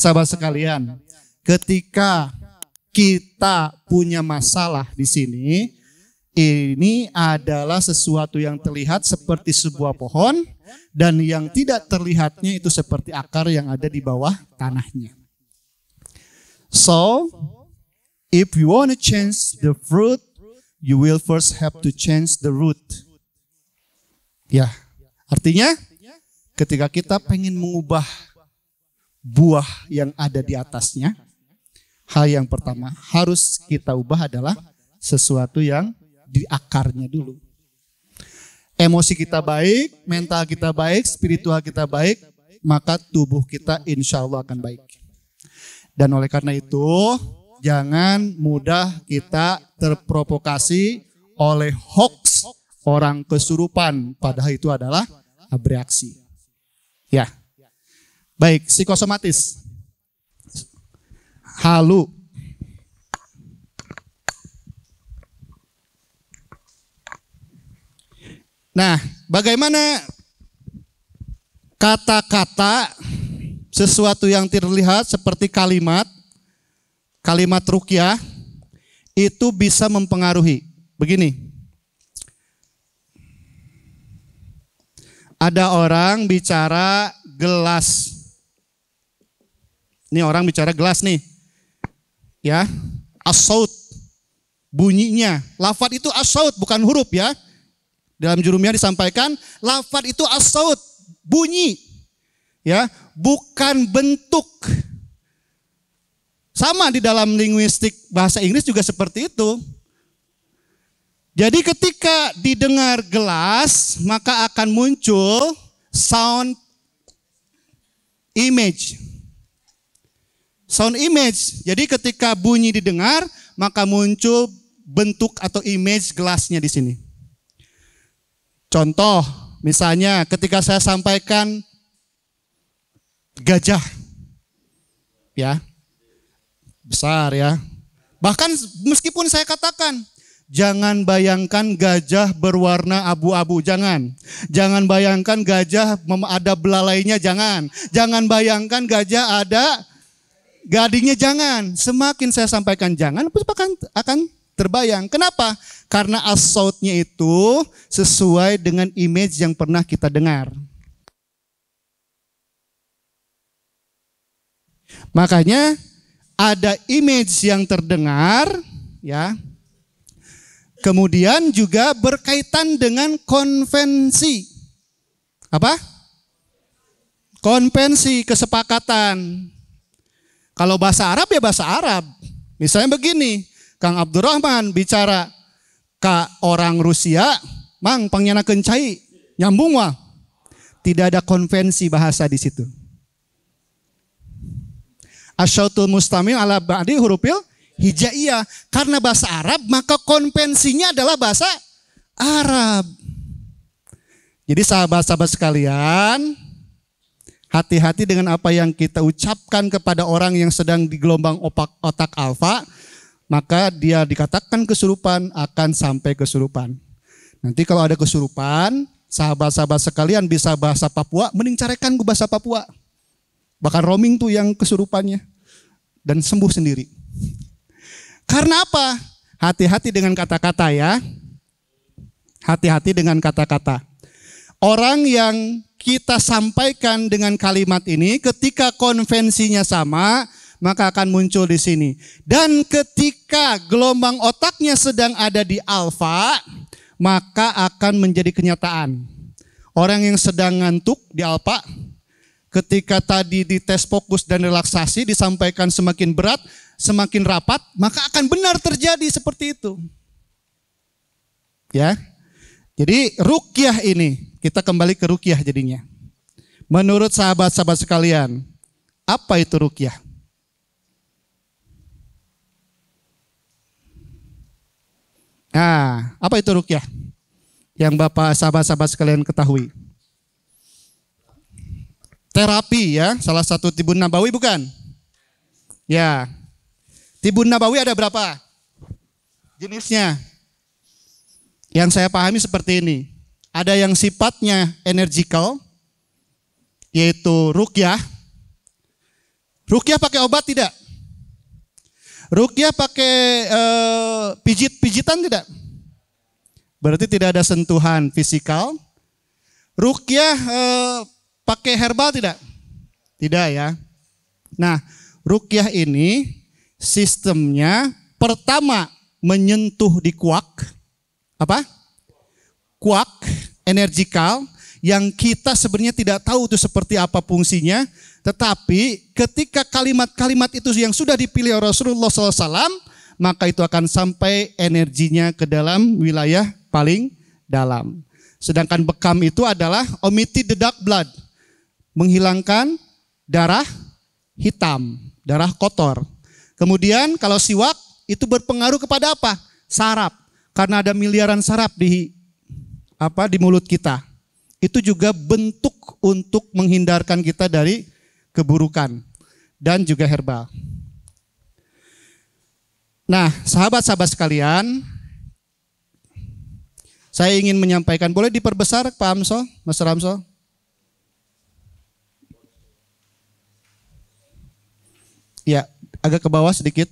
Sahabat sekalian, ketika kita punya masalah di sini, ini adalah sesuatu yang terlihat seperti sebuah pohon dan yang tidak terlihatnya itu seperti akar yang ada di bawah tanahnya. So, if you want to change the fruit, you will first have to change the root. Ya, artinya ketika kita pengen mengubah buah yang ada di atasnya, hal yang pertama harus kita ubah adalah sesuatu yang di akarnya dulu. Emosi kita baik, mental kita baik, spiritual kita baik, maka tubuh kita insya Allah akan baik. Dan oleh karena itu, jangan mudah kita terprovokasi oleh hoax orang kesurupan, padahal itu adalah bereaksi. Ya, baik, psikosomatis, halu. Nah, bagaimana kata-kata sesuatu yang terlihat seperti kalimat ruqyah itu bisa mempengaruhi. Begini, ada orang bicara gelas. Ini orang bicara gelas nih, ya, as-saut, bunyinya. Lafaz itu as-saut, bukan huruf ya. Dalam jurumiyah disampaikan, lafaz itu as-saut, bunyi, ya, bukan bentuk. Sama di dalam linguistik bahasa Inggris juga seperti itu. Jadi ketika didengar gelas, maka akan muncul sound image. Sound image. Jadi ketika bunyi didengar, maka muncul bentuk atau image gelasnya di sini. Contoh, misalnya ketika saya sampaikan gajah, ya, besar ya. Bahkan meskipun saya katakan, jangan bayangkan gajah berwarna abu-abu, jangan. Jangan bayangkan gajah ada belalainya, jangan. Jangan bayangkan gajah ada gadingnya, jangan. Semakin saya sampaikan jangan, akan terbayang. Kenapa? Karena as-sautnya itu sesuai dengan image yang pernah kita dengar. Makanya ada image yang terdengar, ya. Kemudian juga berkaitan dengan konvensi. Apa? Konvensi, kesepakatan. Kalau bahasa Arab ya bahasa Arab. Misalnya begini, Kang Abdurrahman bicara ke orang Rusia, mang pangyana kencai, nyambung wah. Tidak ada konvensi bahasa di situ. Asyautul mustamil ala ba'di hurufil hijaiyah. Karena bahasa Arab, maka konvensinya adalah bahasa Arab. Jadi sahabat-sahabat sekalian, hati-hati dengan apa yang kita ucapkan kepada orang yang sedang di gelombang otak alfa, maka dia dikatakan kesurupan akan sampai kesurupan. Nanti kalau ada kesurupan, sahabat-sahabat sekalian bisa bahasa Papua, mending carikan ke bahasa Papua. Bahkan roaming tuh yang kesurupannya. Dan sembuh sendiri. Karena apa? Hati-hati dengan kata-kata ya. Hati-hati dengan kata-kata. Orang yang kita sampaikan dengan kalimat ini ketika konvensinya sama, maka akan muncul di sini. Dan ketika gelombang otaknya sedang ada di alfa, maka akan menjadi kenyataan. Orang yang sedang ngantuk di alfa, ketika tadi di tes fokus dan relaksasi disampaikan semakin berat, semakin rapat, maka akan benar terjadi seperti itu. Ya. Jadi ruqyah ini, kita kembali ke ruqyah jadinya. Menurut sahabat-sahabat sekalian, apa itu ruqyah? Nah, apa itu ruqyah? Yang Bapak sahabat-sahabat sekalian ketahui. Terapi ya, salah satu tibun nabawi bukan? Ya. Tibun nabawi ada berapa jenisnya? Yang saya pahami seperti ini. Ada yang sifatnya energical, yaitu ruqyah. Ruqyah pakai obat tidak? Ruqyah pakai pijit-pijitan tidak? Berarti tidak ada sentuhan fisikal. Ruqyah pakai herbal tidak? Tidak ya. Nah, ruqyah ini sistemnya pertama menyentuh di kuak. Apa? Kuak energikal yang kita sebenarnya tidak tahu itu seperti apa fungsinya. Tetapi ketika kalimat-kalimat itu yang sudah dipilih Rasulullah SAW, maka itu akan sampai energinya ke dalam wilayah paling dalam. Sedangkan bekam itu adalah omitted the dark blood, menghilangkan darah hitam, darah kotor. Kemudian kalau siwak itu berpengaruh kepada apa? Saraf. Karena ada miliaran saraf di mulut kita. Itu juga bentuk untuk menghindarkan kita dari keburukan dan juga herbal. Nah, sahabat-sahabat sekalian, saya ingin menyampaikan, boleh diperbesar Pak Amso, Mas Ramso? Ya, agak ke bawah sedikit.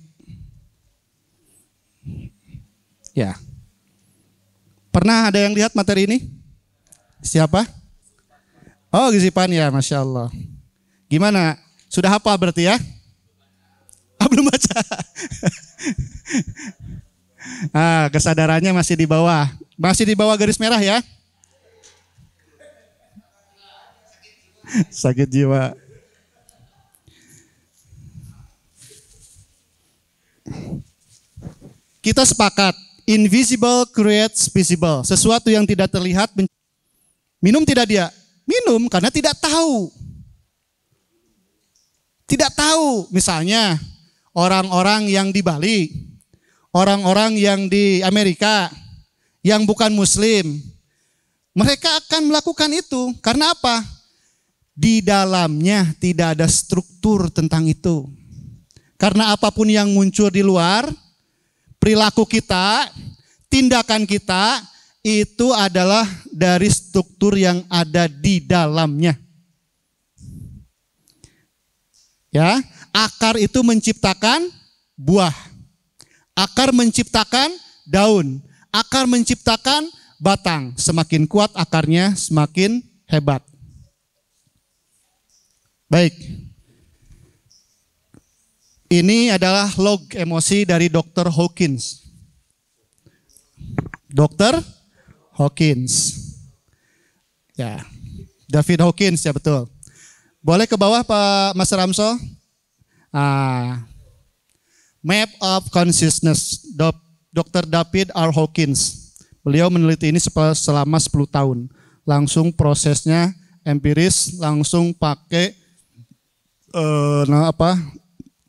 Ya. Pernah ada yang lihat materi ini? Siapa? Oh, Gizipan ya, Masya Allah. Gimana? Sudah hafal berarti ya? Belum baca. Kesadarannya masih di bawah. Masih di bawah garis merah ya? Sakit jiwa. Kita sepakat, invisible creates visible. Sesuatu yang tidak terlihat. Minum tidak dia? Minum karena tidak tahu. Tidak tahu, misalnya orang-orang yang di Bali, orang-orang yang di Amerika, yang bukan Muslim, mereka akan melakukan itu. Karena apa? Di dalamnya tidak ada struktur tentang itu. Karena apapun yang muncul di luar, perilaku kita, tindakan kita, itu adalah dari struktur yang ada di dalamnya. Ya, akar itu menciptakan buah. Akar menciptakan daun. Akar menciptakan batang. Semakin kuat akarnya, semakin hebat. Baik. Ini adalah log emosi dari Dr. Hawkins. Dr. Hawkins. Ya, David Hawkins ya betul. Boleh ke bawah Pak Mas Ramso? Map of Consciousness, Dr. David R. Hawkins. Beliau meneliti ini selama 10 tahun. Langsung prosesnya empiris, langsung pakai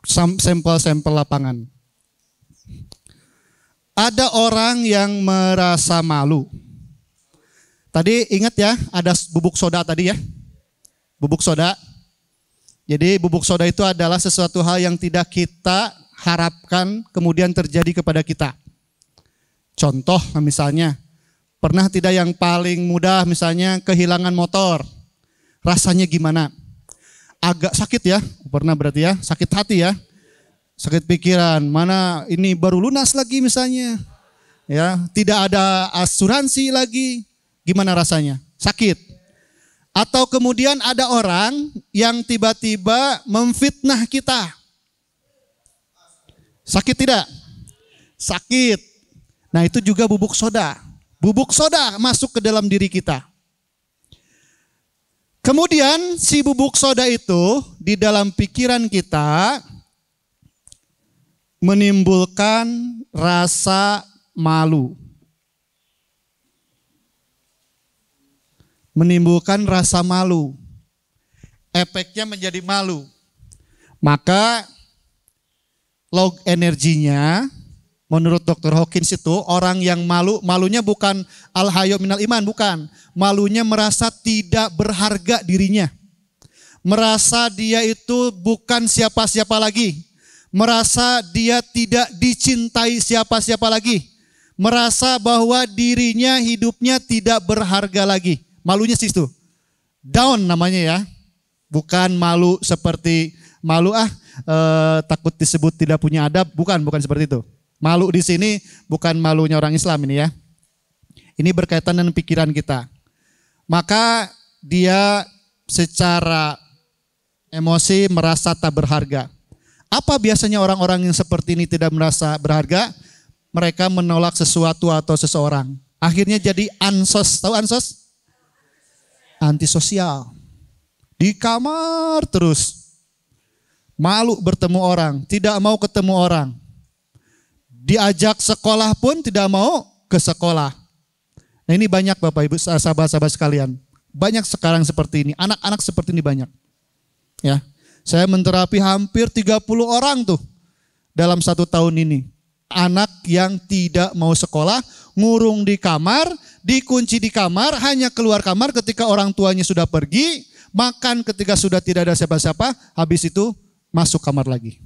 sampel-sampel lapangan. Ada orang yang merasa malu. Tadi ingat ya, ada bubuk soda tadi ya. Bubuk soda. Jadi bubuk soda itu adalah sesuatu hal yang tidak kita harapkan kemudian terjadi kepada kita. Contoh misalnya, pernah tidak yang paling mudah misalnya kehilangan motor. Rasanya gimana? Agak sakit ya, pernah berarti ya, sakit hati ya. Sakit pikiran, mana ini baru lunas lagi misalnya. Ya, tidak ada asuransi lagi. Gimana rasanya? Sakit. Atau kemudian ada orang yang tiba-tiba memfitnah kita. Sakit tidak? Sakit. Nah itu juga bubuk soda. Bubuk soda masuk ke dalam diri kita. Kemudian si bubuk soda itu di dalam pikiran kita menimbulkan rasa malu. Menimbulkan rasa malu. Efeknya menjadi malu. Maka log energinya menurut Dr. Hawkins itu orang yang malu, malunya bukan al-hayu minal iman, bukan. Malunya merasa tidak berharga dirinya. Merasa dia itu bukan siapa-siapa lagi. Merasa dia tidak dicintai siapa-siapa lagi. Merasa bahwa dirinya hidupnya tidak berharga lagi. Malunya situ. Down namanya ya. Bukan malu seperti malu takut disebut tidak punya adab. Bukan seperti itu. Malu di sini bukan malunya orang Islam ini ya. Ini berkaitan dengan pikiran kita. Maka dia secara emosi merasa tak berharga. Apa biasanya orang-orang yang seperti ini tidak merasa berharga? Mereka menolak sesuatu atau seseorang. Akhirnya jadi ansos. Tahu ansos? Antisosial. Di kamar terus. Malu bertemu orang, tidak mau ketemu orang. Diajak sekolah pun tidak mau ke sekolah. Nah ini banyak Bapak Ibu sahabat-sahabat sekalian. Banyak sekarang seperti ini. Anak-anak seperti ini banyak. Ya, saya menterapi hampir 30 orang tuh dalam 1 tahun ini. Anak yang tidak mau sekolah, ngurung di kamar, dikunci di kamar, hanya keluar kamar ketika orang tuanya sudah pergi, makan ketika sudah tidak ada siapa-siapa, habis itu masuk kamar lagi.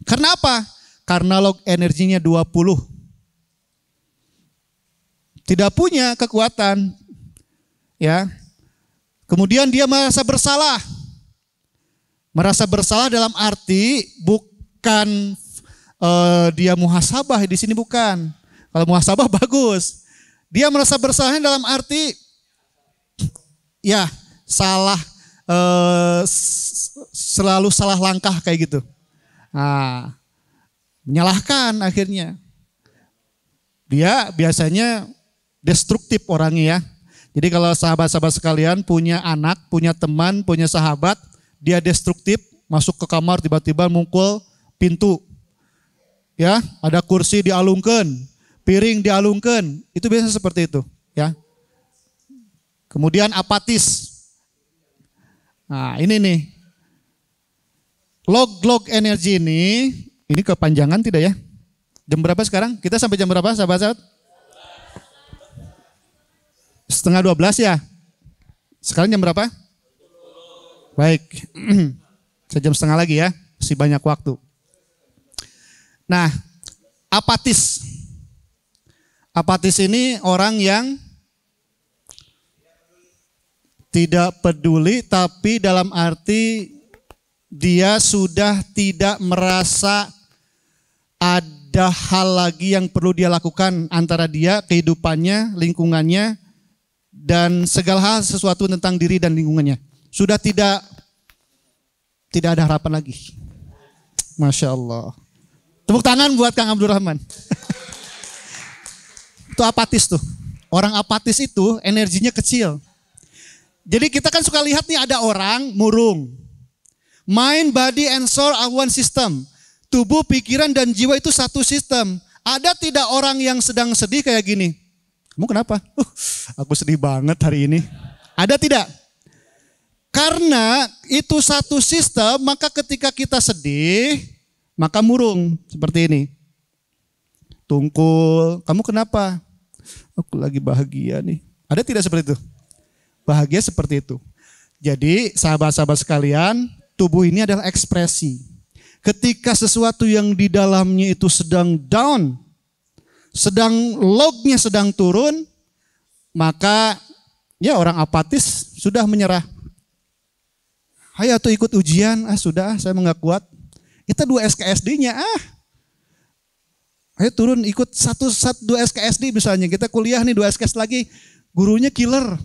Karena apa? Karena log energinya 20. Tidak punya kekuatan. Ya. Kemudian dia merasa bersalah. Merasa bersalah dalam arti bukan dia muhasabah di sini bukan. Kalau muhasabah bagus. Dia merasa bersalah dalam arti ya salah selalu salah langkah kayak gitu. Nah, menyalahkan akhirnya. Dia biasanya destruktif orangnya ya. Jadi kalau sahabat-sahabat sekalian punya anak, punya teman, punya sahabat, dia destruktif, masuk ke kamar tiba-tiba mukul pintu. Ya, ada kursi dialungkan, piring dialungkan, itu biasanya seperti itu, ya. Kemudian apatis. Nah, ini nih. Log energi ini kepanjangan tidak ya? Jam berapa sekarang? Kita sampai jam berapa sahabat-sahabat? 11:30 ya? Sekarang jam berapa? Baik, 1,5 jam lagi ya, masih banyak waktu. Nah, apatis. Apatis ini orang yang tidak peduli tapi dalam arti dia sudah tidak merasa ada hal lagi yang perlu dia lakukan antara dia, kehidupannya, lingkungannya, dan segala hal sesuatu tentang diri dan lingkungannya. Sudah tidak ada harapan lagi. Masya Allah. Tepuk tangan buat Kang Abdul Rahman. Itu apatis tuh. Orang apatis itu energinya kecil. Jadi kita kan suka lihat nih ada orang murung. Mind, body, and soul are one system. Tubuh, pikiran, dan jiwa itu satu sistem. Ada tidak orang yang sedang sedih kayak gini? Kamu kenapa? Aku sedih banget hari ini. Ada tidak? Karena itu satu sistem, maka ketika kita sedih, maka murung seperti ini. Tungkul, kamu kenapa? Aku lagi bahagia nih. Ada tidak seperti itu? Bahagia seperti itu. Jadi sahabat-sahabat sekalian, tubuh ini adalah ekspresi. Ketika sesuatu yang di dalamnya itu sedang down, sedang lognya sedang turun, maka ya orang apatis sudah menyerah. Ayo tuh ikut ujian, sudah saya nggak kuat. Kita 2 SKSD-nya Ayo turun ikut 2 SKSD misalnya. Kita kuliah nih 2 SKS lagi, gurunya killer.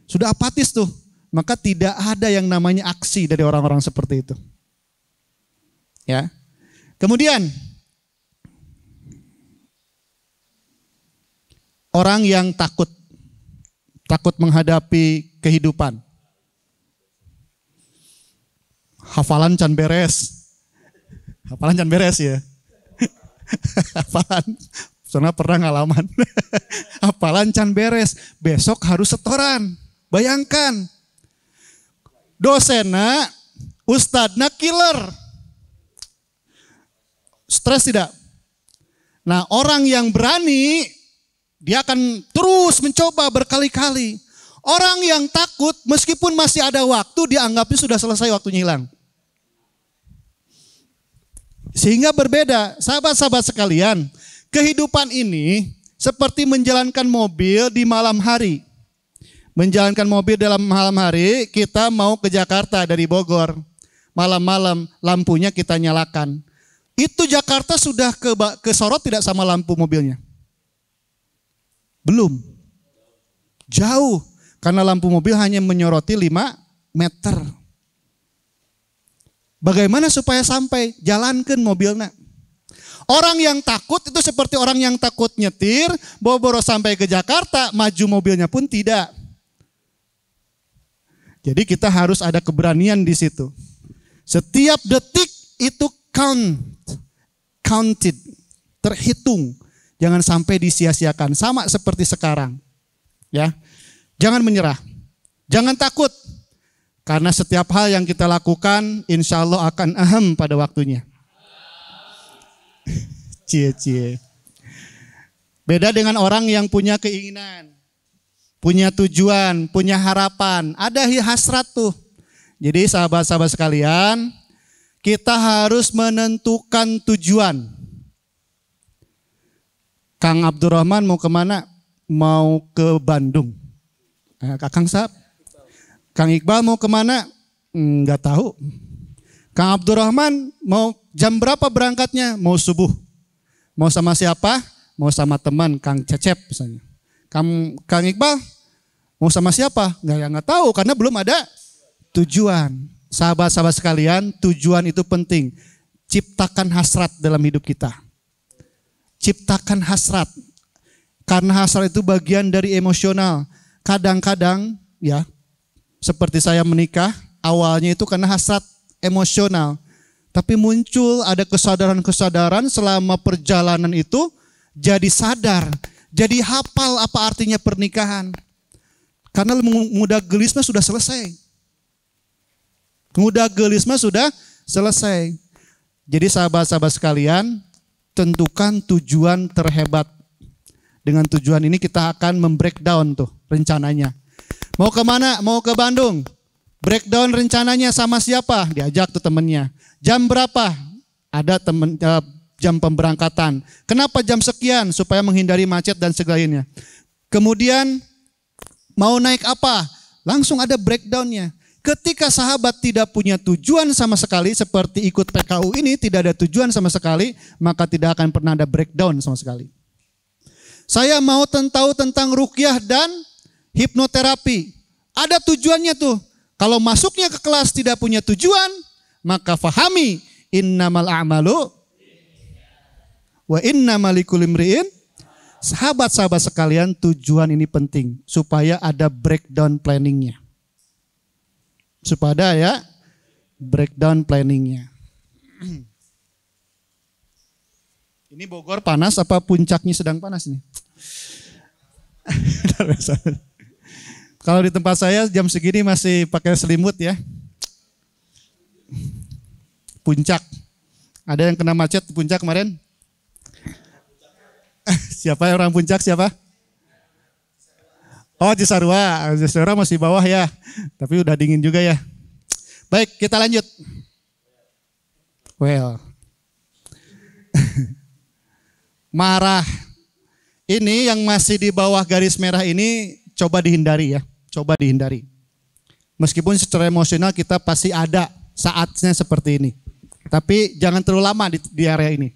Sudah apatis tuh. Maka tidak ada yang namanya aksi dari orang-orang seperti itu. Ya. Kemudian orang yang takut menghadapi kehidupan. Hafalan can beres. Hafalan can beres ya. Hafalan. Soalnya pernah ngalaman. Hafalan can beres. Besok harus setoran. Bayangkan. Dosenna, ustadna killer. Stres tidak? Nah, orang yang berani, dia akan terus mencoba berkali-kali. Orang yang takut, meskipun masih ada waktu, dianggapnya sudah selesai, waktunya hilang. Sehingga berbeda, sahabat-sahabat sekalian, kehidupan ini seperti menjalankan mobil di malam hari. Menjalankan mobil dalam malam hari, kita mau ke Jakarta dari Bogor. Malam-malam lampunya kita nyalakan. Itu Jakarta sudah ke Sorot tidak sama lampu mobilnya? Belum. Jauh. Karena lampu mobil hanya menyoroti 5 meter. Bagaimana supaya sampai? Jalankan mobilnya. Orang yang takut itu seperti orang yang takut nyetir, boro-boro sampai ke Jakarta, maju mobilnya pun tidak. Jadi kita harus ada keberanian di situ. Setiap detik itu counted, terhitung. Jangan sampai disia-siakan, sama seperti sekarang. Ya, jangan menyerah, jangan takut. Karena setiap hal yang kita lakukan, insya Allah akan ahem pada waktunya. Cie-cie. Beda dengan orang yang punya keinginan, punya tujuan, punya harapan, ada hasrat tuh. Jadi sahabat-sahabat sekalian, kita harus menentukan tujuan. Kang Abdurrahman mau kemana? Mau ke Bandung. Kakang Sab. Kang Iqbal mau kemana? Enggak tahu. Kang Abdurrahman mau jam berapa berangkatnya? Mau subuh. Mau sama siapa? Mau sama teman, Kang Cecep misalnya. Kang Iqbal mau sama siapa? Enggak tahu karena belum ada tujuan. Sahabat-sahabat sekalian, tujuan itu penting. Ciptakan hasrat dalam hidup kita. Ciptakan hasrat. Karena hasrat itu bagian dari emosional. Kadang-kadang ya, seperti saya menikah, awalnya itu karena hasrat emosional. Tapi muncul ada kesadaran-kesadaran selama perjalanan itu jadi sadar. Jadi hafal apa artinya pernikahan. Karena muda gelisma sudah selesai. Muda gelisma sudah selesai. Jadi sahabat-sahabat sekalian, tentukan tujuan terhebat. Dengan tujuan ini kita akan membreakdown tuh rencananya. Mau kemana? Mau ke Bandung. Breakdown rencananya sama siapa? Diajak tuh temennya. Jam berapa? Ada jam pemberangkatan. Kenapa jam sekian? Supaya menghindari macet dan segalanya. Kemudian mau naik apa? Langsung ada breakdownnya. Ketika sahabat tidak punya tujuan sama sekali, seperti ikut PKU ini tidak ada tujuan sama sekali, maka tidak akan pernah ada breakdown sama sekali. Saya mau tahu tentang ruqyah dan hipnoterapi. Ada tujuannya tuh. Kalau masuknya ke kelas tidak punya tujuan, maka fahami innamal a'malu wa innamal likulli imri'in. Sahabat-sahabat sekalian, tujuan ini penting supaya ada breakdown planningnya. Supaya ya breakdown planningnya. Ini Bogor panas apa puncaknya sedang panas nih? Kalau di tempat saya jam segini masih pakai selimut ya. Puncak. Ada yang kena macet di puncak kemarin? Siapa yang orang puncak siapa? Oh Cisarua. Cisarua masih bawah ya. Tapi udah dingin juga ya. Baik, kita lanjut. Well. Marah. Ini yang masih di bawah garis merah ini coba dihindari ya. Coba dihindari. Meskipun secara emosional kita pasti ada saatnya seperti ini. Tapi jangan terlalu lama di area ini.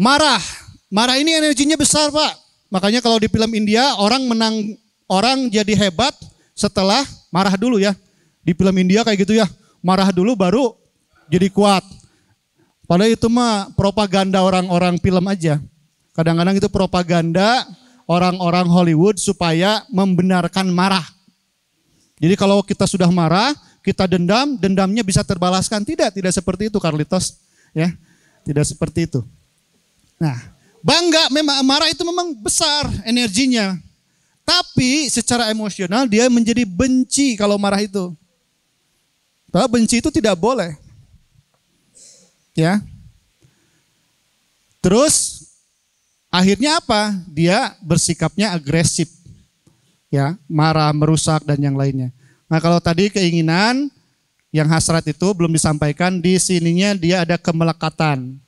Marah. Marah ini energinya besar Pak. Makanya kalau di film India orang jadi hebat setelah marah dulu ya. Di film India kayak gitu ya. Marah dulu baru jadi kuat. Padahal itu mah propaganda orang-orang film aja. Kadang-kadang itu propaganda orang-orang Hollywood supaya membenarkan marah. Jadi kalau kita sudah marah, kita dendam, dendamnya bisa terbalaskan. Tidak seperti itu Carlitos. Ya, tidak seperti itu. Nah, bangga memang marah itu memang besar energinya. Tapi secara emosional dia menjadi benci kalau marah itu. Padahal benci itu tidak boleh. Ya. Terus akhirnya apa? Dia bersikapnya agresif. Ya, marah, merusak dan yang lainnya. Nah, kalau tadi keinginan yang hasrat itu belum disampaikan, di sininya dia ada kemelekatan.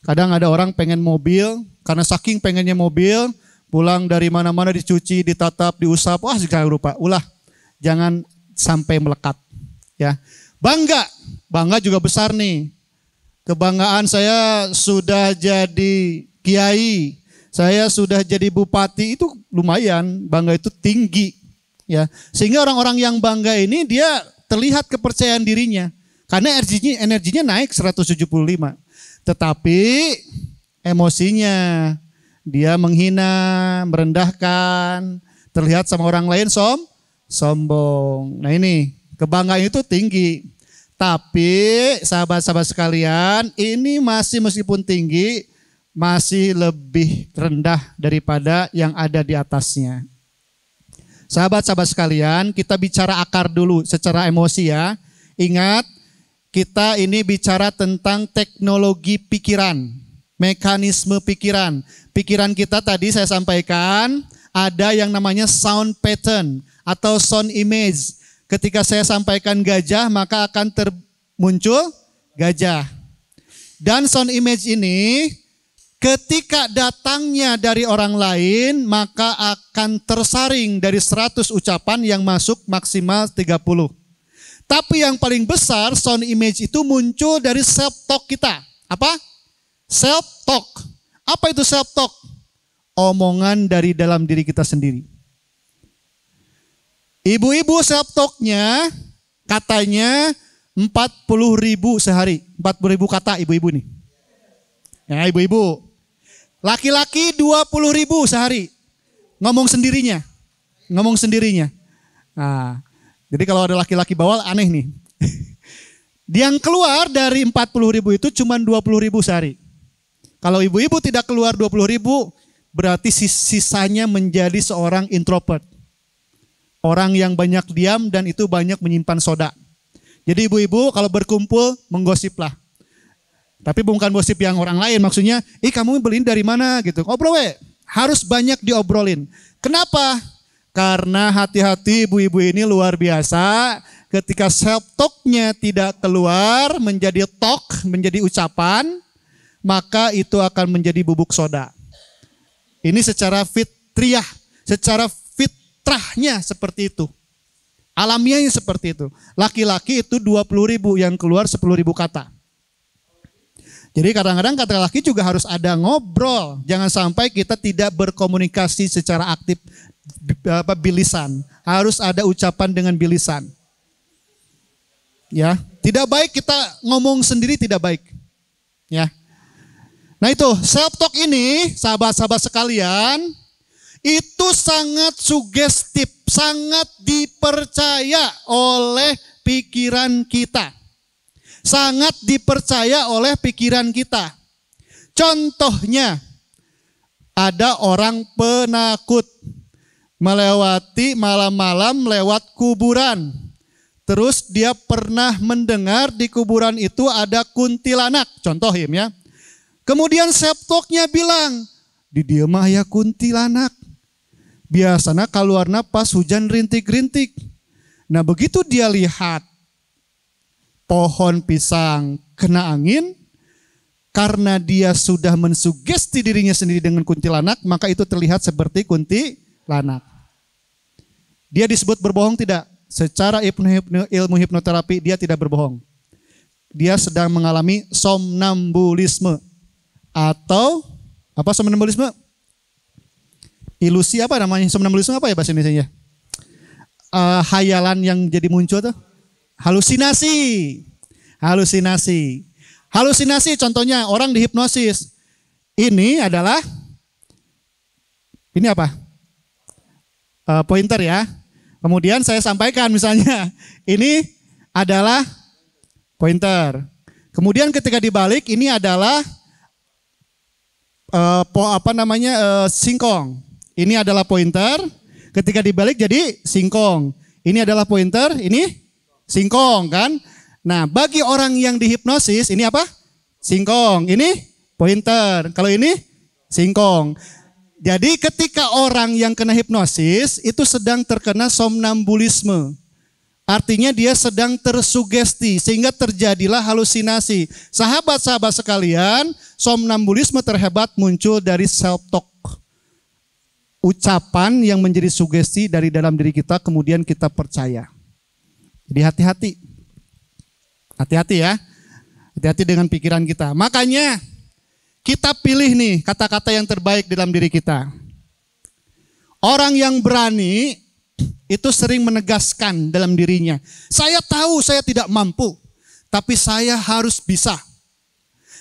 Kadang ada orang pengen mobil, karena saking pengennya mobil, pulang dari mana-mana dicuci, ditatap, diusap, wah segala rupa. Ulah, jangan sampai melekat. Ya, bangga juga besar nih. Kebanggaan saya sudah jadi kiai, saya sudah jadi bupati, itu lumayan, bangga itu tinggi. Ya, sehingga orang-orang yang bangga ini dia terlihat kepercayaan dirinya. Karena energinya naik 175. Tetapi emosinya dia menghina, merendahkan, terlihat sama orang lain sombong. Nah ini kebanggaan itu tinggi. Tapi sahabat-sahabat sekalian, ini masih meskipun tinggi, masih lebih rendah daripada yang ada di atasnya. Sahabat-sahabat sekalian, kita bicara akar dulu secara emosi ya. Ingat, kita ini bicara tentang teknologi pikiran, mekanisme pikiran. Pikiran kita tadi saya sampaikan ada yang namanya sound pattern atau sound image. Ketika saya sampaikan gajah, maka akan muncul gajah. Dan sound image ini ketika datangnya dari orang lain, maka akan tersaring dari 100 ucapan yang masuk maksimal 30. Tapi yang paling besar sound image itu muncul dari self-talk kita. Apa? Self-talk. Apa itu self-talk? Omongan dari dalam diri kita sendiri. Ibu-ibu self-talknya katanya 40.000 sehari. 40.000 kata ibu-ibu nih. Ya ibu-ibu. Laki-laki 20.000 sehari. Ngomong sendirinya. Nah, jadi kalau ada laki-laki bawal aneh nih. Yang keluar dari 40.000 itu cuma 20.000 sehari. Kalau ibu-ibu tidak keluar 20.000, berarti sisanya menjadi seorang introvert. Orang yang banyak diam dan itu banyak menyimpan soda. Jadi ibu-ibu kalau berkumpul menggosiplah. Tapi bukan gosip yang orang lain, maksudnya, kamu beliin dari mana gitu. Ngobrol harus banyak diobrolin. Kenapa? Karena hati-hati ibu-ibu ini luar biasa. Ketika self-talk-nya tidak keluar menjadi talk, menjadi ucapan, maka itu akan menjadi bubuk soda. Ini secara fitriah, secara fitrahnya seperti itu. Alamiahnya seperti itu. Laki-laki itu 20.000 yang keluar 10.000 kata. Jadi kadang-kadang kata laki juga harus ada ngobrol. Jangan sampai kita tidak berkomunikasi secara aktif bilisan. Harus ada ucapan dengan bilisan. Ya, tidak baik kita ngomong sendiri, tidak baik. Ya. Nah itu self talk ini, sahabat-sahabat sekalian, itu sangat sugestif, sangat dipercaya oleh pikiran kita. Sangat dipercaya oleh pikiran kita. Contohnya, ada orang penakut melewati malam-malam lewat kuburan. Terus dia pernah mendengar di kuburan itu ada kuntilanak. Contoh ya. Kemudian self-talk-nya bilang, di dia mah ya kuntilanak. Biasanya keluarnya pas hujan rintik-rintik. Nah begitu dia lihat pohon pisang kena angin, karena dia sudah mensugesti dirinya sendiri dengan kuntilanak, maka itu terlihat seperti kuntilanak. Dia disebut berbohong tidak? Secara ilmu hipnoterapi dia tidak berbohong. Dia sedang mengalami somnambulisme. Atau, apa somnambulisme? Ilusi apa namanya? Somnambulisme apa ya bahasa Indonesianya? Hayalan yang jadi muncul tuh. Halusinasi. Halusinasi contohnya orang dihipnosis. Ini adalah, ini apa? Pointer ya. Kemudian saya sampaikan misalnya, ini adalah pointer. Kemudian ketika dibalik ini adalah singkong. Ini adalah pointer. Ketika dibalik jadi singkong. Ini adalah pointer, ini singkong kan. Nah bagi orang yang dihipnosis ini apa? Singkong. Ini pointer. Kalau ini singkong. Jadi ketika orang yang kena hipnosis itu sedang terkena somnambulisme. Artinya dia sedang tersugesti sehingga terjadilah halusinasi. Sahabat-sahabat sekalian, somnambulisme terhebat muncul dari self-talk. ucapan yang menjadi sugesti dari dalam diri kita, kemudian kita percaya. Jadi hati-hati. Hati-hati ya. Hati-hati dengan pikiran kita. Makanya kita pilih nih kata-kata yang terbaik dalam diri kita. Orang yang berani itu sering menegaskan dalam dirinya. Saya tahu saya tidak mampu, tapi saya harus bisa.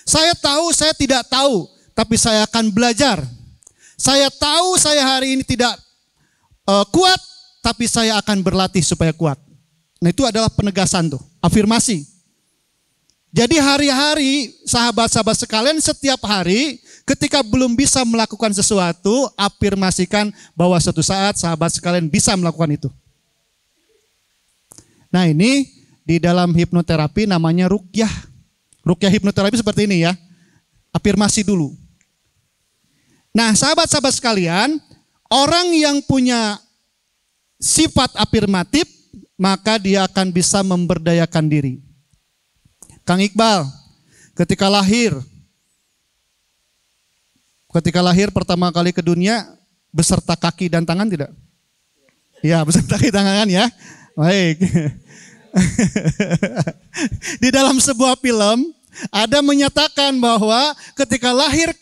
Saya tahu saya tidak tahu, tapi saya akan belajar. Saya tahu saya hari ini tidak kuat, tapi saya akan berlatih supaya kuat. Nah itu adalah penegasan tuh, afirmasi. Jadi hari-hari sahabat-sahabat sekalian setiap hari ketika belum bisa melakukan sesuatu, afirmasikan bahwa suatu saat sahabat sekalian bisa melakukan itu. Nah ini di dalam hipnoterapi namanya ruqyah. Ruqyah hipnoterapi seperti ini ya. Afirmasi dulu. Nah sahabat-sahabat sekalian, orang yang punya sifat afirmatif maka dia akan bisa memberdayakan diri. Kang Iqbal, ketika lahir pertama kali ke dunia beserta kaki dan tangan tidak? Ya, beserta kaki dan tangan ya. Baik. Di dalam sebuah film ada menyatakan bahwa ketika lahir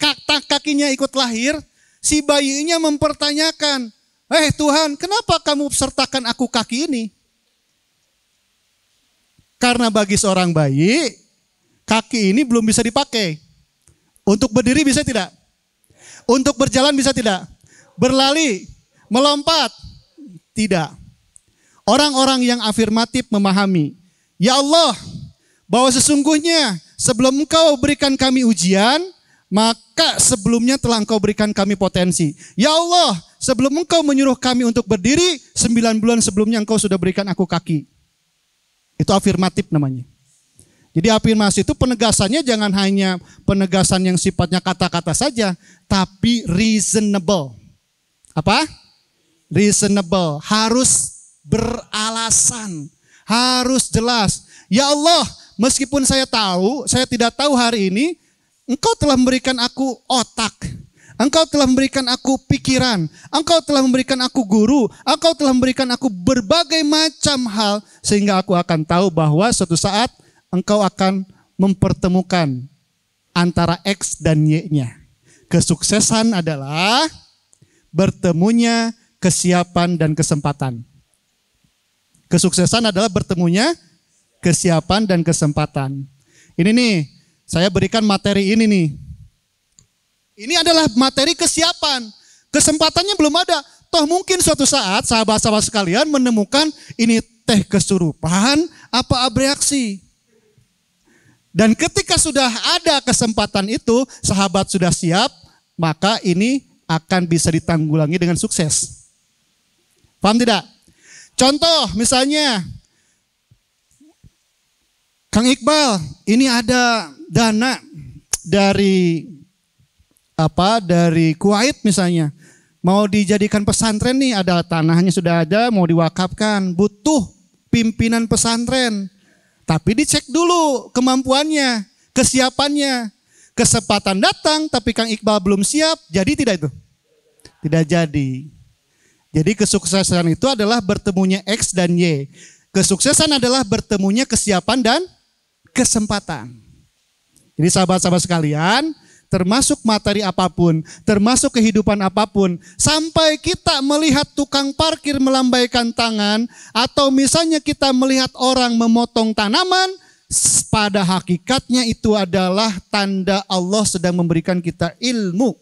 kakinya ikut lahir, si bayinya mempertanyakan, Tuhan, kenapa kamu sertakan aku kaki ini? Karena bagi seorang bayi, kaki ini belum bisa dipakai. Untuk berdiri bisa tidak? Untuk berjalan bisa tidak? Berlari, melompat? Tidak. Orang-orang yang afirmatif memahami, ya Allah, bahwa sesungguhnya sebelum Engkau berikan kami ujian, maka sebelumnya telah Engkau berikan kami potensi. Ya Allah, sebelum Engkau menyuruh kami untuk berdiri, 9 bulan sebelumnya Engkau sudah berikan aku kaki. Itu afirmatif namanya. Jadi afirmasi itu penegasannya jangan hanya penegasan yang sifatnya kata-kata saja, tapi reasonable. Apa? Reasonable, harus beralasan, harus jelas. Ya Allah, meskipun saya tidak tahu hari ini, Engkau telah memberikan aku otak. Engkau telah memberikan aku pikiran, Engkau telah memberikan aku guru, Engkau telah memberikan aku berbagai macam hal, sehingga aku akan tahu bahwa suatu saat Engkau akan mempertemukan antara X dan Y-nya. Kesuksesan adalah bertemunya kesiapan dan kesempatan. Kesuksesan adalah bertemunya kesiapan dan kesempatan. Ini nih, saya berikan materi ini nih. Ini adalah materi kesiapan. Kesempatannya belum ada. Toh mungkin suatu saat sahabat-sahabat sekalian menemukan ini teh kesurupan apa abreaksi. Dan ketika sudah ada kesempatan itu, sahabat sudah siap, maka ini akan bisa ditanggulangi dengan sukses. Paham tidak? Contoh misalnya, Kang Iqbal, ini ada dana dari Kuwait misalnya, mau dijadikan pesantren nih, ada tanahnya sudah ada, mau diwakafkan, butuh pimpinan pesantren. Tapi dicek dulu kemampuannya, kesiapannya. Kesempatan datang, tapi Kang Iqbal belum siap, jadi tidak itu? Tidak jadi. Jadi kesuksesan itu adalah bertemunya X dan Y. Kesuksesan adalah bertemunya kesiapan dan kesempatan. Jadi sahabat-sahabat sekalian, termasuk materi apapun, termasuk kehidupan apapun, sampai kita melihat tukang parkir melambaikan tangan, atau misalnya kita melihat orang memotong tanaman, pada hakikatnya itu adalah tanda Allah sedang memberikan kita ilmu.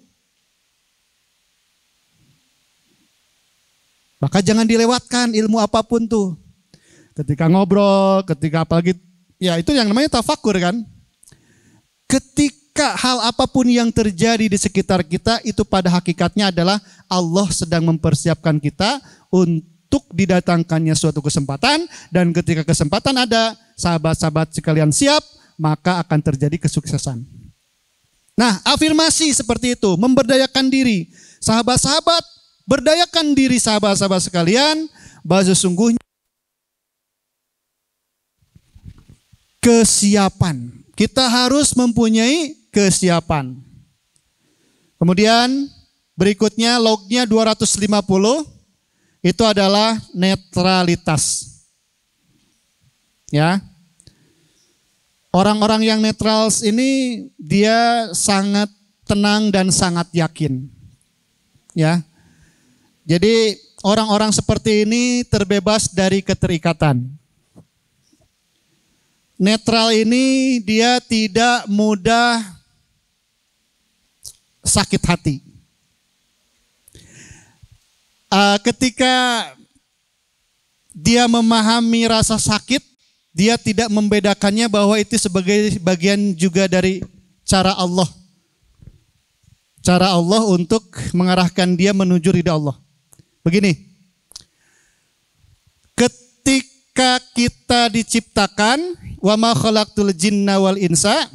Maka jangan dilewatkan ilmu apapun tuh. Ketika ngobrol, ketika apalagi, ya itu yang namanya tafakur kan. Ketika hal apapun yang terjadi di sekitar kita itu pada hakikatnya adalah Allah sedang mempersiapkan kita untuk didatangkannya suatu kesempatan, dan ketika kesempatan ada, sahabat-sahabat sekalian siap, maka akan terjadi kesuksesan. Nah, afirmasi seperti itu, memberdayakan diri. Sahabat-sahabat, berdayakan diri sahabat-sahabat sekalian, bahwa sesungguhnya kesiapan. Kita harus mempunyai kesiapan. Kemudian Berikutnya lognya 250 itu adalah netralitas. Ya. Orang-orang yang netral ini dia sangat tenang dan sangat yakin. Ya. Jadi orang-orang seperti ini terbebas dari keterikatan. Netral ini dia tidak mudah sakit hati. Ketika dia memahami rasa sakit, dia tidak membedakannya bahwa itu sebagai bagian juga dari cara Allah. Cara Allah untuk mengarahkan dia menuju ridha Allah. Begini, ketika kita diciptakan, wa ma khalaqtul jinna wal insa.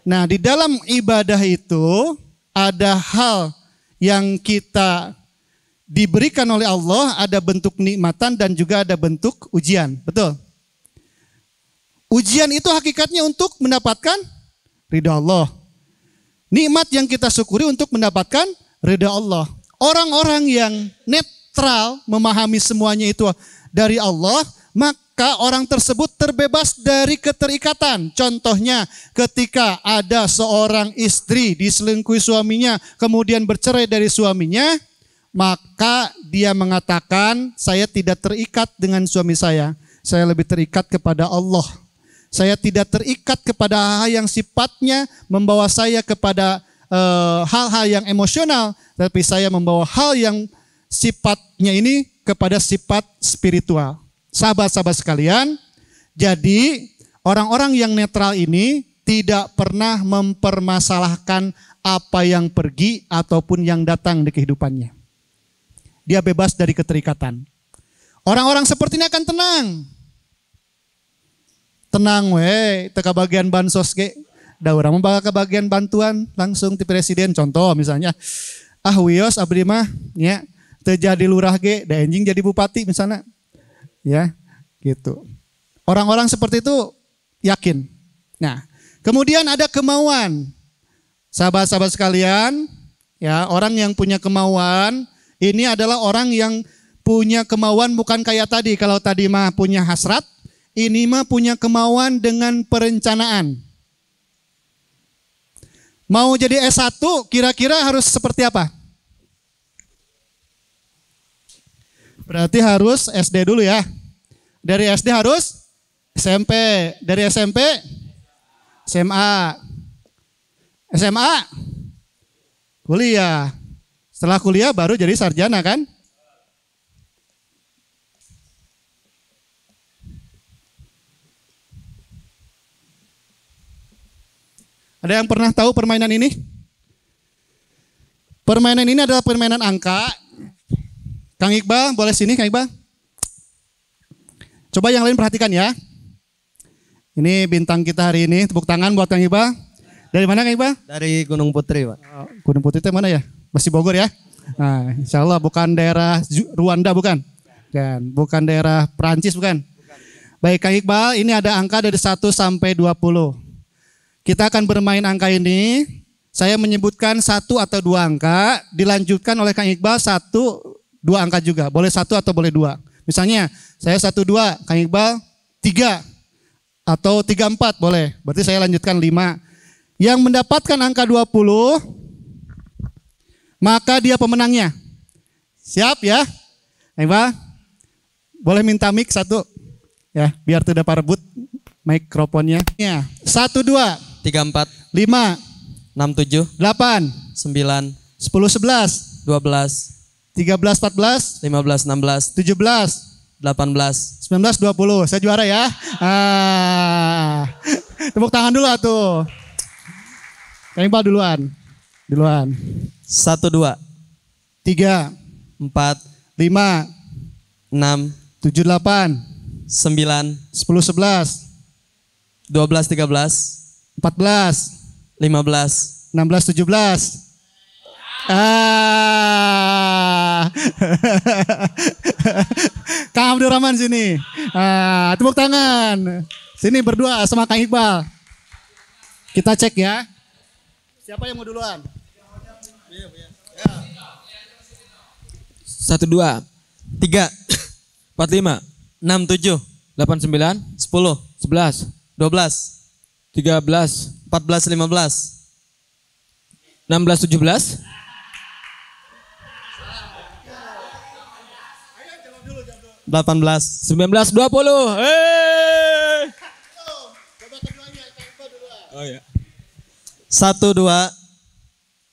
Nah, di dalam ibadah itu ada hal yang kita diberikan oleh Allah, ada bentuk nikmatan dan juga ada bentuk ujian. Betul? Ujian itu hakikatnya untuk mendapatkan ridha Allah. Nikmat yang kita syukuri untuk mendapatkan ridha Allah. Orang-orang yang netral memahami semuanya itu dari Allah, maka orang tersebut terbebas dari keterikatan. Contohnya ketika ada seorang istri diselingkuhi suaminya, kemudian bercerai dari suaminya, maka dia mengatakan, saya tidak terikat dengan suami saya lebih terikat kepada Allah. Saya tidak terikat kepada hal yang sifatnya membawa saya kepada hal-hal yang emosional, tapi saya membawa hal yang sifatnya ini kepada sifat spiritual. Sahabat-sahabat sekalian, jadi orang-orang yang netral ini tidak pernah mempermasalahkan apa yang pergi ataupun yang datang di kehidupannya. Dia bebas dari keterikatan. Orang-orang seperti ini akan tenang. Tenang teka bagian bansos ge. Da urang mah ke bagian bantuan langsung ti presiden. Contoh misalnya, wios abdi mah nya teu jadi lurah ge, da enjing jadi bupati misalnya. Ya, gitu. Orang-orang seperti itu yakin. Nah, kemudian ada kemauan. Sahabat-sahabat sekalian, ya, orang yang punya kemauan ini adalah orang yang punya kemauan bukan kayak tadi. Kalau tadi mah punya hasrat, ini mah punya kemauan dengan perencanaan. Mau jadi S1 kira-kira harus seperti apa? Berarti harus SD dulu ya. Dari SD harus SMP. Dari SMP SMA. SMA kuliah. Setelah kuliah baru jadi sarjana kan? Ada yang pernah tahu permainan ini? Permainan ini adalah permainan angka. Kang Iqbal, boleh sini Kang Iqbal? Coba yang lain perhatikan ya. Ini bintang kita hari ini, tepuk tangan buat Kang Iqbal. Dari mana Kang Iqbal? Dari Gunung Putri, Pak. Gunung Putri itu mana ya? Masih Bogor ya? Nah, insya Allah bukan daerah Rwanda bukan? Bukan daerah Perancis bukan? Baik Kang Iqbal, ini ada angka dari 1 sampai 20. Kita akan bermain angka ini. Saya menyebutkan 1 atau 2 angka, dilanjutkan oleh Kang Iqbal 1, 2 angka juga. Boleh 1 atau boleh 2. Misalnya saya 1, 2, Kang Iqbal 3 atau 3, 4 boleh. Berarti saya lanjutkan 5. Yang mendapatkan angka 20, maka dia pemenangnya. Siap ya? Iqbal, boleh minta mic 1 ya, biar tidak parebut mikrofonnya. Ya, 1, 2, 3, 4, 5, 6, 7, 8, 9, 10, 11, 12, 13, 14, 15, 16, 17, 18, 19, 20. Saya juara ya. Tepuk tangan dulu atuh. Kang Iqbal duluan. 1, 2, 3, 4, 5, 6, 7, 8, 9, 10, 11, 12, 13, 14, 15, 16, 17. Kang Abdurrahman sini. Tepuk tangan. Sini berdua sama Kang Iqbal. Kita cek ya. Siapa yang mau duluan? Ya. 12, 3, 45, 6, 7, 89, 10, 11, 12, 13, 14, 15, 16, 17, 18, 19, 20. Oh ya. 1, 2,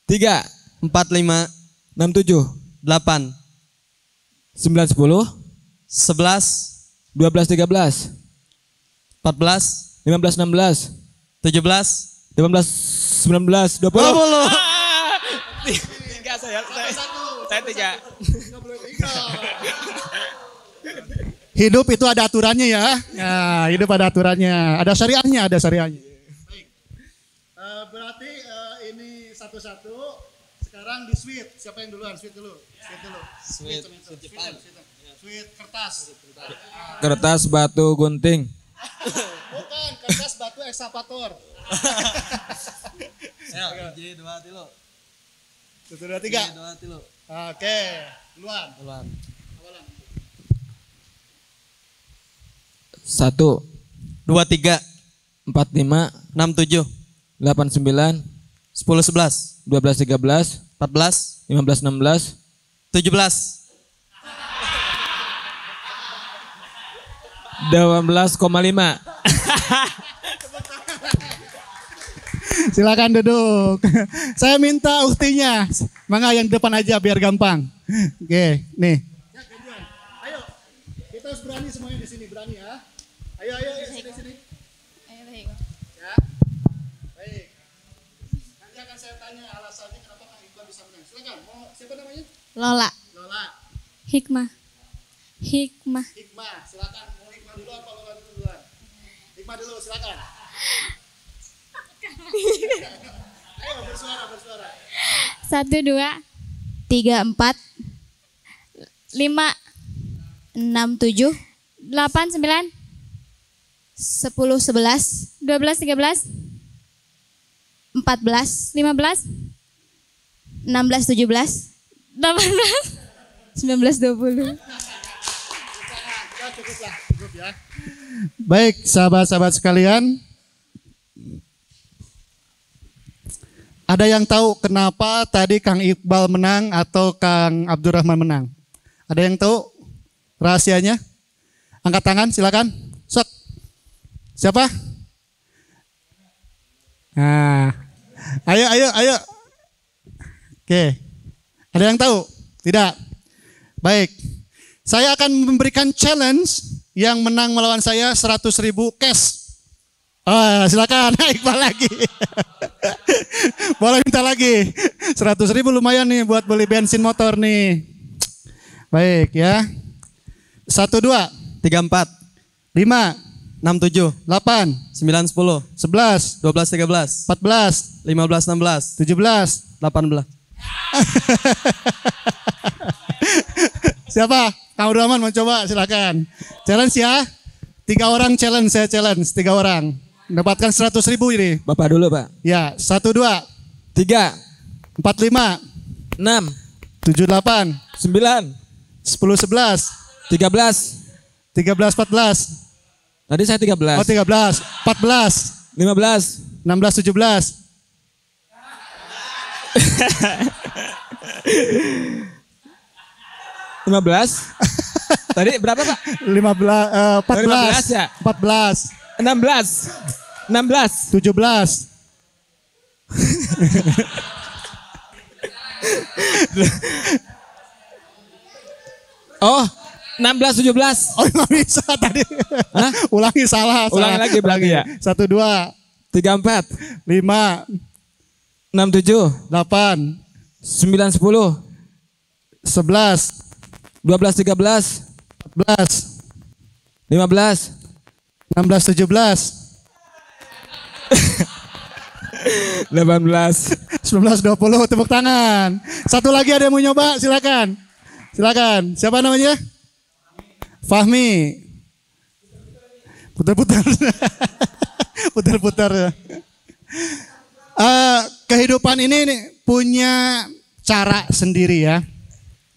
3, 4, 5, 6, 7, 8, 9, 10, 11, 12, 13, 14, 15, 16, 17, 18, 19, 20. 20. Tiga saya tiga. Hidup itu ada aturannya ya. Ya, hidup ada aturannya. Ada syariahnya, ada syariahnya. Baik. Berarti ini satu-satu. Sekarang di sweet. Siapa yang duluan? Sweet dulu. Sweet Jepang. Sweet kertas. Kertas, batu, gunting. Bukan, kertas batu ekskavator. J 2 tilo. 1, 2, 3. 2 tilo. Oke, duluan. 1, 2, 3, 4, 5, 6, 7, 8, 9, 10, 11, 12, 13, 14, 15, 16, 17, 12,5. Silakan duduk. Saya minta uktinya. Mangga yang depan aja biar gampang. Oke, nih. Ayo. Kita harus berani semuanya di sini, berani ya. Ayo sini. Ya. Baik. Nanti akan saya tanya alasannya kenapa Kang Iqbal bisa menang. Silakan. Mau siapa namanya? Lola. Hikmah. Hikmah. Silakan. Mau Hikmah dulu apa Lola duluan? Hikmah dulu, silakan. Ayo bersuara. 1, 2, 3, 4, 5, 6, 7, 8, 9, 10, 11, 12, 13, 14, 15, 16, 17, 18, 19, 20. Cukup ya. Baik, sahabat-sahabat sekalian. Ada yang tahu kenapa tadi Kang Iqbal menang atau Kang Abdurrahman menang? Ada yang tahu rahasianya? Angkat tangan, silakan. Sok. Siapa? Nah, ayo. Oke. Ada yang tahu? Tidak. Baik. Saya akan memberikan challenge yang menang melawan saya 100.000 cash. Silakan Iqbal lagi. Boleh minta lagi. 100.000 lumayan nih buat beli bensin motor nih. Baik ya. 1, 2, 3, 4, 5, 6, 7, 8, 9, 10, 11, 12, 13, 14, 15, 16, 17. 18. Siapa? Kang Abdurrahman mau coba, silakan. Challenge ya. 3 orang challenge, saya challenge 3 orang. Mendapatkan 100.000 ini. Bapak dulu, Pak. Ya, 1, 2, 3, 4, 5, 6, 7, 8, 9, 10, 11, 13. 13, 14. Tadi saya 13. Oh 13, 14, 15. 16, 17. 15. Tadi berapa, Pak? 15, 14, 15 ya? 14, 16. 16. 17. Oh, 16, 17. Oh nggak bisa tadi. Hah? Ulangi salah. Ulangi lagi berarti ya? 1, 2, 3, 4. 5, 6, 7. 8, 9, 10. 11, 12, 13. 14, 15. 16, 17, 18. 19, 20. Tepuk tangan. Satu lagi ada yang mau nyoba? Silakan. Silakan. Siapa namanya? Fahmi. Putar-putar. Putar-putar. Kehidupan ini punya cara sendiri ya.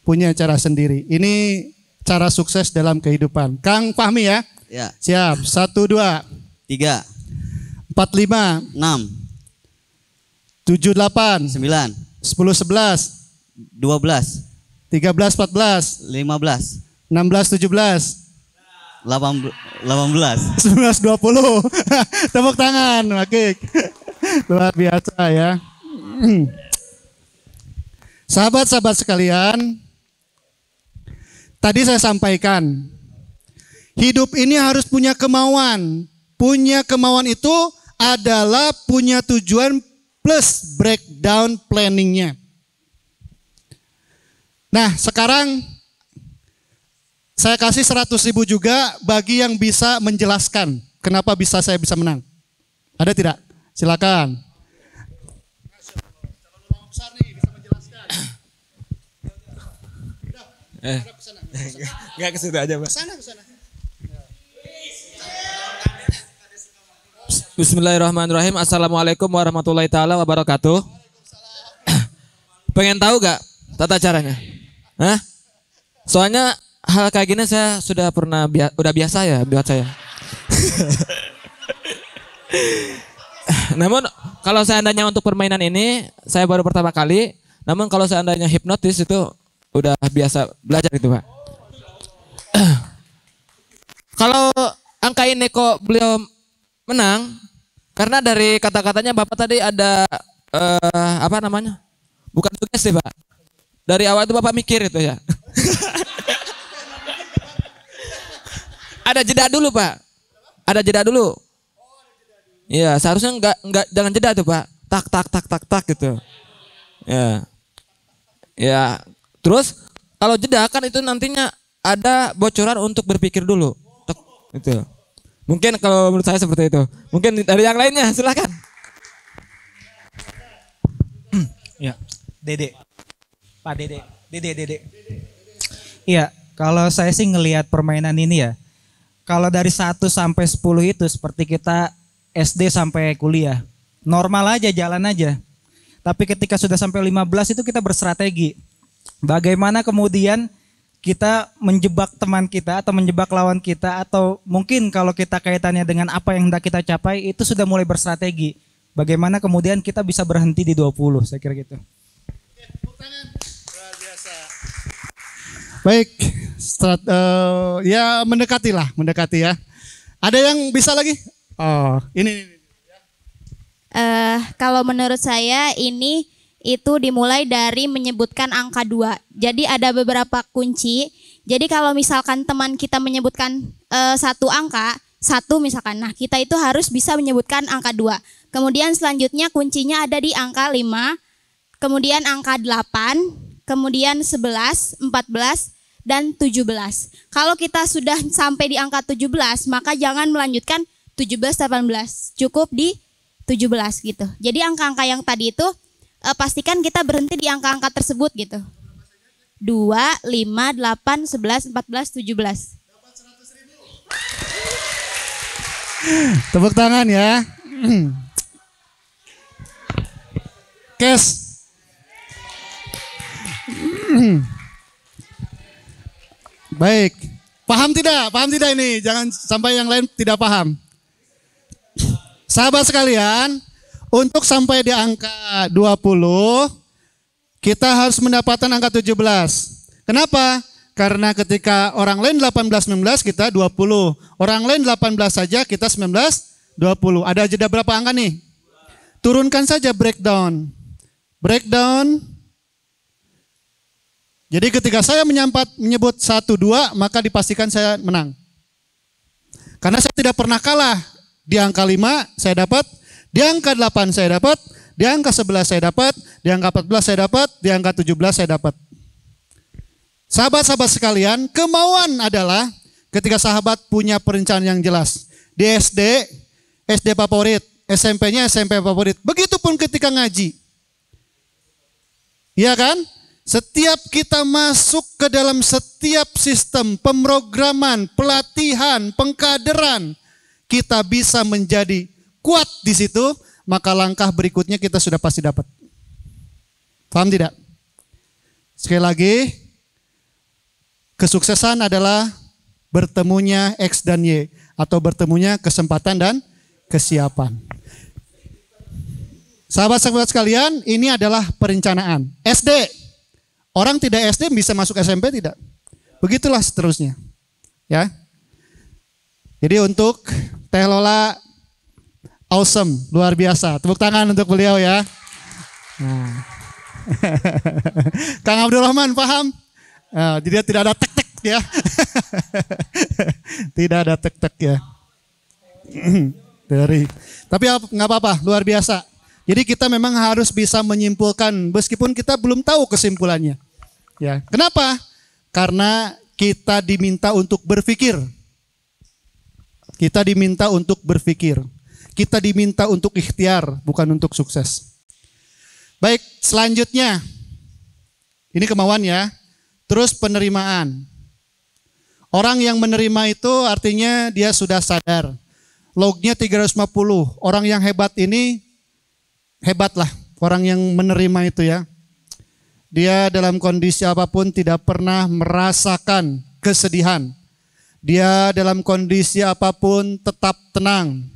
punya cara sendiri. Ini cara sukses dalam kehidupan. Kang Fahmi ya? Ya. Siap. 1, 2, 3, 4, 5, 6, 7, 8, 9, 10, 11, 12, 13, 14, 15, 16, 17, 18. 19, 20. Tepuk tangan, Makik. Luar biasa ya. Sahabat-sahabat sekalian, tadi saya sampaikan, hidup ini harus punya kemauan. Punya kemauan itu adalah punya tujuan plus breakdown planningnya. Nah, sekarang saya kasih 100.000 juga bagi yang bisa menjelaskan kenapa saya bisa menang. Ada tidak? Silakan. Enggak ke situ aja, Pak. Kesana. Bismillahirrahmanirrahim. Assalamualaikum warahmatullahi taala wabarakatuh. Pengen tahu gak tata caranya? Hah? Soalnya hal kayak gini saya sudah pernah udah biasa ya buat saya. Namun kalau seandainya untuk permainan ini saya baru pertama kali. Namun kalau seandainya hipnotis itu udah biasa belajar itu, Pak. Kalau angka ini kok beliau menang karena dari kata-katanya Bapak tadi ada apa namanya? Bukan tugas sih, Pak. Dari awal itu Bapak mikir itu ya. Ada jeda dulu, Pak. Ada jeda dulu. Iya, seharusnya enggak jangan jeda tuh, Pak. Tak gitu. Ya. Ya, terus kalau jeda kan itu nantinya ada bocoran untuk berpikir dulu. Tek, itu. Mungkin kalau menurut saya seperti itu. Mungkin dari yang lainnya silakan. Ya, Dede. Pak Dede. Dede. Iya, kalau saya sih ngelihat permainan ini ya. Kalau dari 1 sampai 10 itu seperti kita SD sampai kuliah. Normal aja, jalan aja. Tapi ketika sudah sampai 15 itu kita berstrategi. Bagaimana kemudian kita menjebak teman kita atau menjebak lawan kita, atau mungkin kalau kita kaitannya dengan apa yang hendak kita capai itu sudah mulai berstrategi. Bagaimana kemudian kita bisa berhenti di 20, saya kira gitu. Baik, ya mendekati ya. Ada yang bisa lagi? Oh, ini. Kalau menurut saya ini itu dimulai dari menyebutkan angka 2. Jadi ada beberapa kunci. Jadi kalau misalkan teman kita menyebutkan satu angka, 1 misalkan. Nah, kita itu harus bisa menyebutkan angka 2. Kemudian selanjutnya kuncinya ada di angka 5, kemudian angka 8, kemudian 11, 14, dan 17. Kalau kita sudah sampai di angka 17, maka jangan melanjutkan 17, 18. Cukup di 17 gitu. Jadi angka-angka yang tadi itu pastikan kita berhenti di angka-angka tersebut gitu. 2, 5, 8, 11, 14, 17. Tepuk tangan ya. Kes. Baik. Paham tidak? Paham tidak ini? Jangan sampai yang lain tidak paham. Sahabat sekalian, untuk sampai di angka 20, kita harus mendapatkan angka 17. Kenapa? Karena ketika orang lain 18-19, kita 20. Orang lain 18 saja, kita 19-20. Ada jeda berapa angka nih? Turunkan saja breakdown. Breakdown. Jadi ketika saya menyebut 1, 2, maka dipastikan saya menang. Karena saya tidak pernah kalah. Di angka 5 saya dapat, di angka 8 saya dapat, di angka 11 saya dapat, di angka 14 saya dapat, di angka 17 saya dapat. Sahabat-sahabat sekalian, kemauan adalah ketika sahabat punya perencanaan yang jelas. Di SD favorit, SMP-nya SMP favorit. Begitupun ketika ngaji. Iya kan? Setiap kita masuk ke dalam setiap sistem pemrograman, pelatihan, pengkaderan, kita bisa menjadi kuat di situ, maka langkah berikutnya kita sudah pasti dapat. Paham tidak? Sekali lagi, Kesuksesan adalah bertemunya X dan Y atau bertemunya kesempatan dan kesiapan. Sahabat-sahabat sekalian, ini adalah perencanaan. SD. Orang tidak SD bisa masuk SMP tidak? Begitulah seterusnya. Ya. Jadi untuk Teh Lola awesome, luar biasa. Tepuk tangan untuk beliau ya. Nah. Kang Abdurrahman paham? Jadi tidak ada tek-tek ya. Tidak ada tek-tek ya. Tapi nggak apa-apa, luar biasa. Jadi kita memang harus bisa menyimpulkan meskipun kita belum tahu kesimpulannya. Ya, kenapa? Karena kita diminta untuk berpikir. Kita diminta untuk berpikir. Kita diminta untuk ikhtiar, bukan untuk sukses. Baik, selanjutnya. Ini kemauan ya. Terus penerimaan. Orang yang menerima itu artinya dia sudah sadar. Lognya 350. Orang yang hebat ini, hebatlah. Orang yang menerima itu ya. Dia dalam kondisi apapun tidak pernah merasakan kesedihan. Dia dalam kondisi apapun tetap tenang.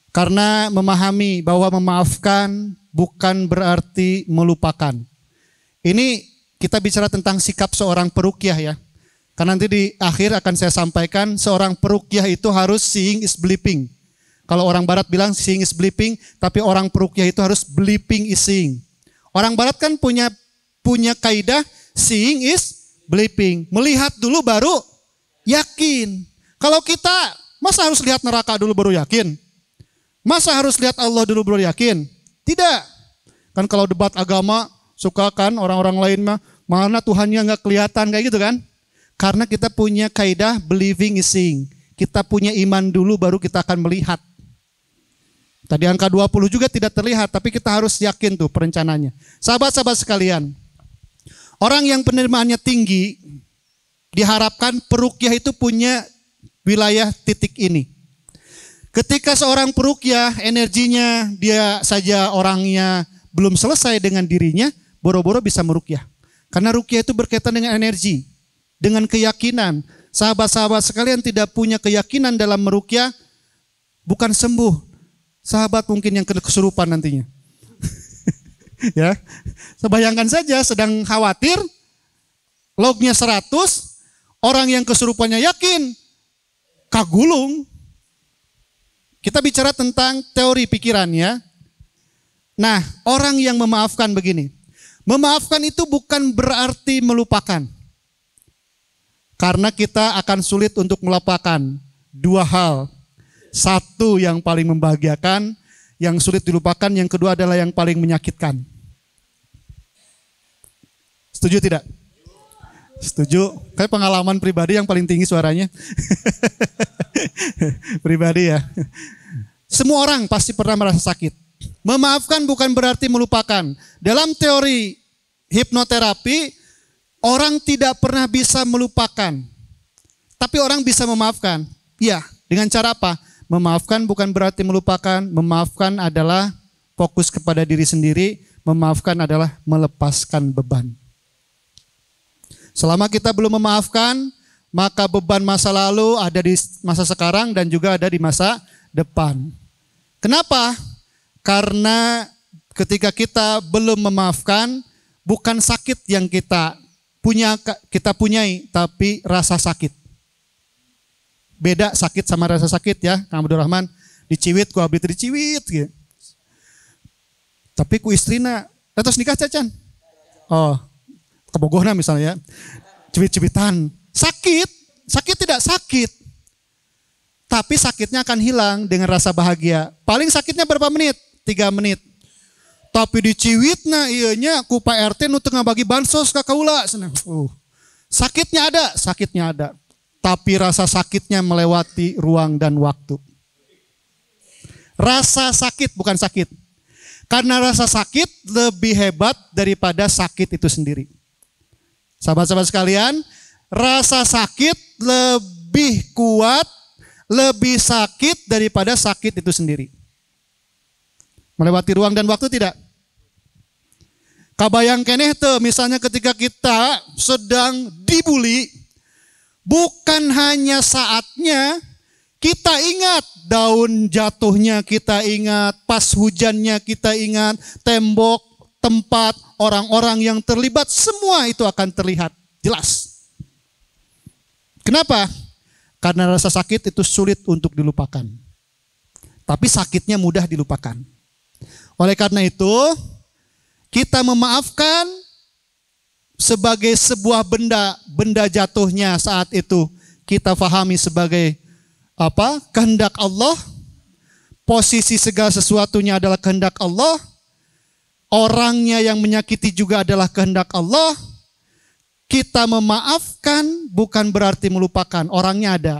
Karena memahami bahwa memaafkan bukan berarti melupakan. Ini kita bicara tentang sikap seorang peruqyah ya. Karena nanti di akhir akan saya sampaikan seorang peruqyah itu harus seeing is believing. Kalau orang barat bilang seeing is believing, tapi orang peruqyah itu harus believing is seeing. Orang barat kan punya kaidah seeing is believing. Melihat dulu baru yakin. Kalau kita masa harus lihat neraka dulu baru yakin? Masa harus lihat Allah dulu baru yakin? Tidak. Kan kalau debat agama suka kan orang-orang lain mah mana Tuhannya nggak kelihatan kayak gitu kan? Karena kita punya kaidah believing is seeing. Kita punya iman dulu baru kita akan melihat. Tadi angka 20 juga tidak terlihat, tapi kita harus yakin tuh perencanaannya. Sahabat-sahabat sekalian, orang yang penerimaannya tinggi, diharapkan peruqyah itu punya wilayah titik ini. Ketika seorang peruqyah energinya dia saja orangnya belum selesai dengan dirinya, boro-boro bisa meruqyah. Karena ruqyah itu berkaitan dengan energi, dengan keyakinan. Sahabat-sahabat sekalian tidak punya keyakinan dalam meruqyah, bukan sembuh. Sahabat mungkin yang kesurupan nantinya. Ya, bayangkan saja sedang khawatir, lognya 100, orang yang kesurupannya yakin, kagulung. Kita bicara tentang teori pikiran ya. Nah, orang yang memaafkan begini. Memaafkan itu bukan berarti melupakan. Karena kita akan sulit untuk melupakan dua hal. Satu yang paling membahagiakan, yang sulit dilupakan, yang kedua adalah yang paling menyakitkan. Setuju tidak? Setuju. Kayak pengalaman pribadi yang paling tinggi suaranya. Pribadi ya. Semua orang pasti pernah merasa sakit. Memaafkan bukan berarti melupakan. Dalam teori hipnoterapi, orang tidak pernah bisa melupakan. Tapi orang bisa memaafkan. Iya, dengan cara apa? Memaafkan bukan berarti melupakan. Memaafkan adalah fokus kepada diri sendiri. Memaafkan adalah melepaskan beban. Selama kita belum memaafkan, maka beban masa lalu ada di masa sekarang dan juga ada di masa depan. Kenapa? Karena ketika kita belum memaafkan, bukan sakit yang kita punyai, tapi rasa sakit. Beda sakit sama rasa sakit ya, Kang Abdurrahman. Diciwit, ku abdi diciwit gitu. Tapi ku istrina, terus nikah cacan. Oh, kebogohna misalnya ya. Ciwit-ciwitan. Sakit tidak sakit. Tapi sakitnya akan hilang dengan rasa bahagia. Paling sakitnya berapa menit? 3 menit. Tapi diciwitna ieunya ku Pak RT nu teu ngabagi bansos ka kaula. Sakitnya ada. Tapi rasa sakitnya melewati ruang dan waktu. Rasa sakit bukan sakit. Karena rasa sakit lebih hebat daripada sakit itu sendiri. Sahabat-sahabat sekalian, rasa sakit lebih kuat, lebih sakit daripada sakit itu sendiri. Melewati ruang dan waktu tidak? Kabayang keneh teh misalnya ketika kita sedang dibully, bukan hanya saatnya kita ingat daun jatuhnya, kita ingat pas hujannya, kita ingat tembok, tempat, orang-orang yang terlibat, semua itu akan terlihat jelas. Kenapa? Karena rasa sakit itu sulit untuk dilupakan. Tapi sakitnya mudah dilupakan. Oleh karena itu, kita memaafkan sebagai sebuah benda jatuhnya saat itu kita fahami sebagai apa? Kehendak Allah. Posisi segala sesuatunya adalah kehendak Allah. Orangnya yang menyakiti juga adalah kehendak Allah. Kita memaafkan bukan berarti melupakan. Orangnya ada,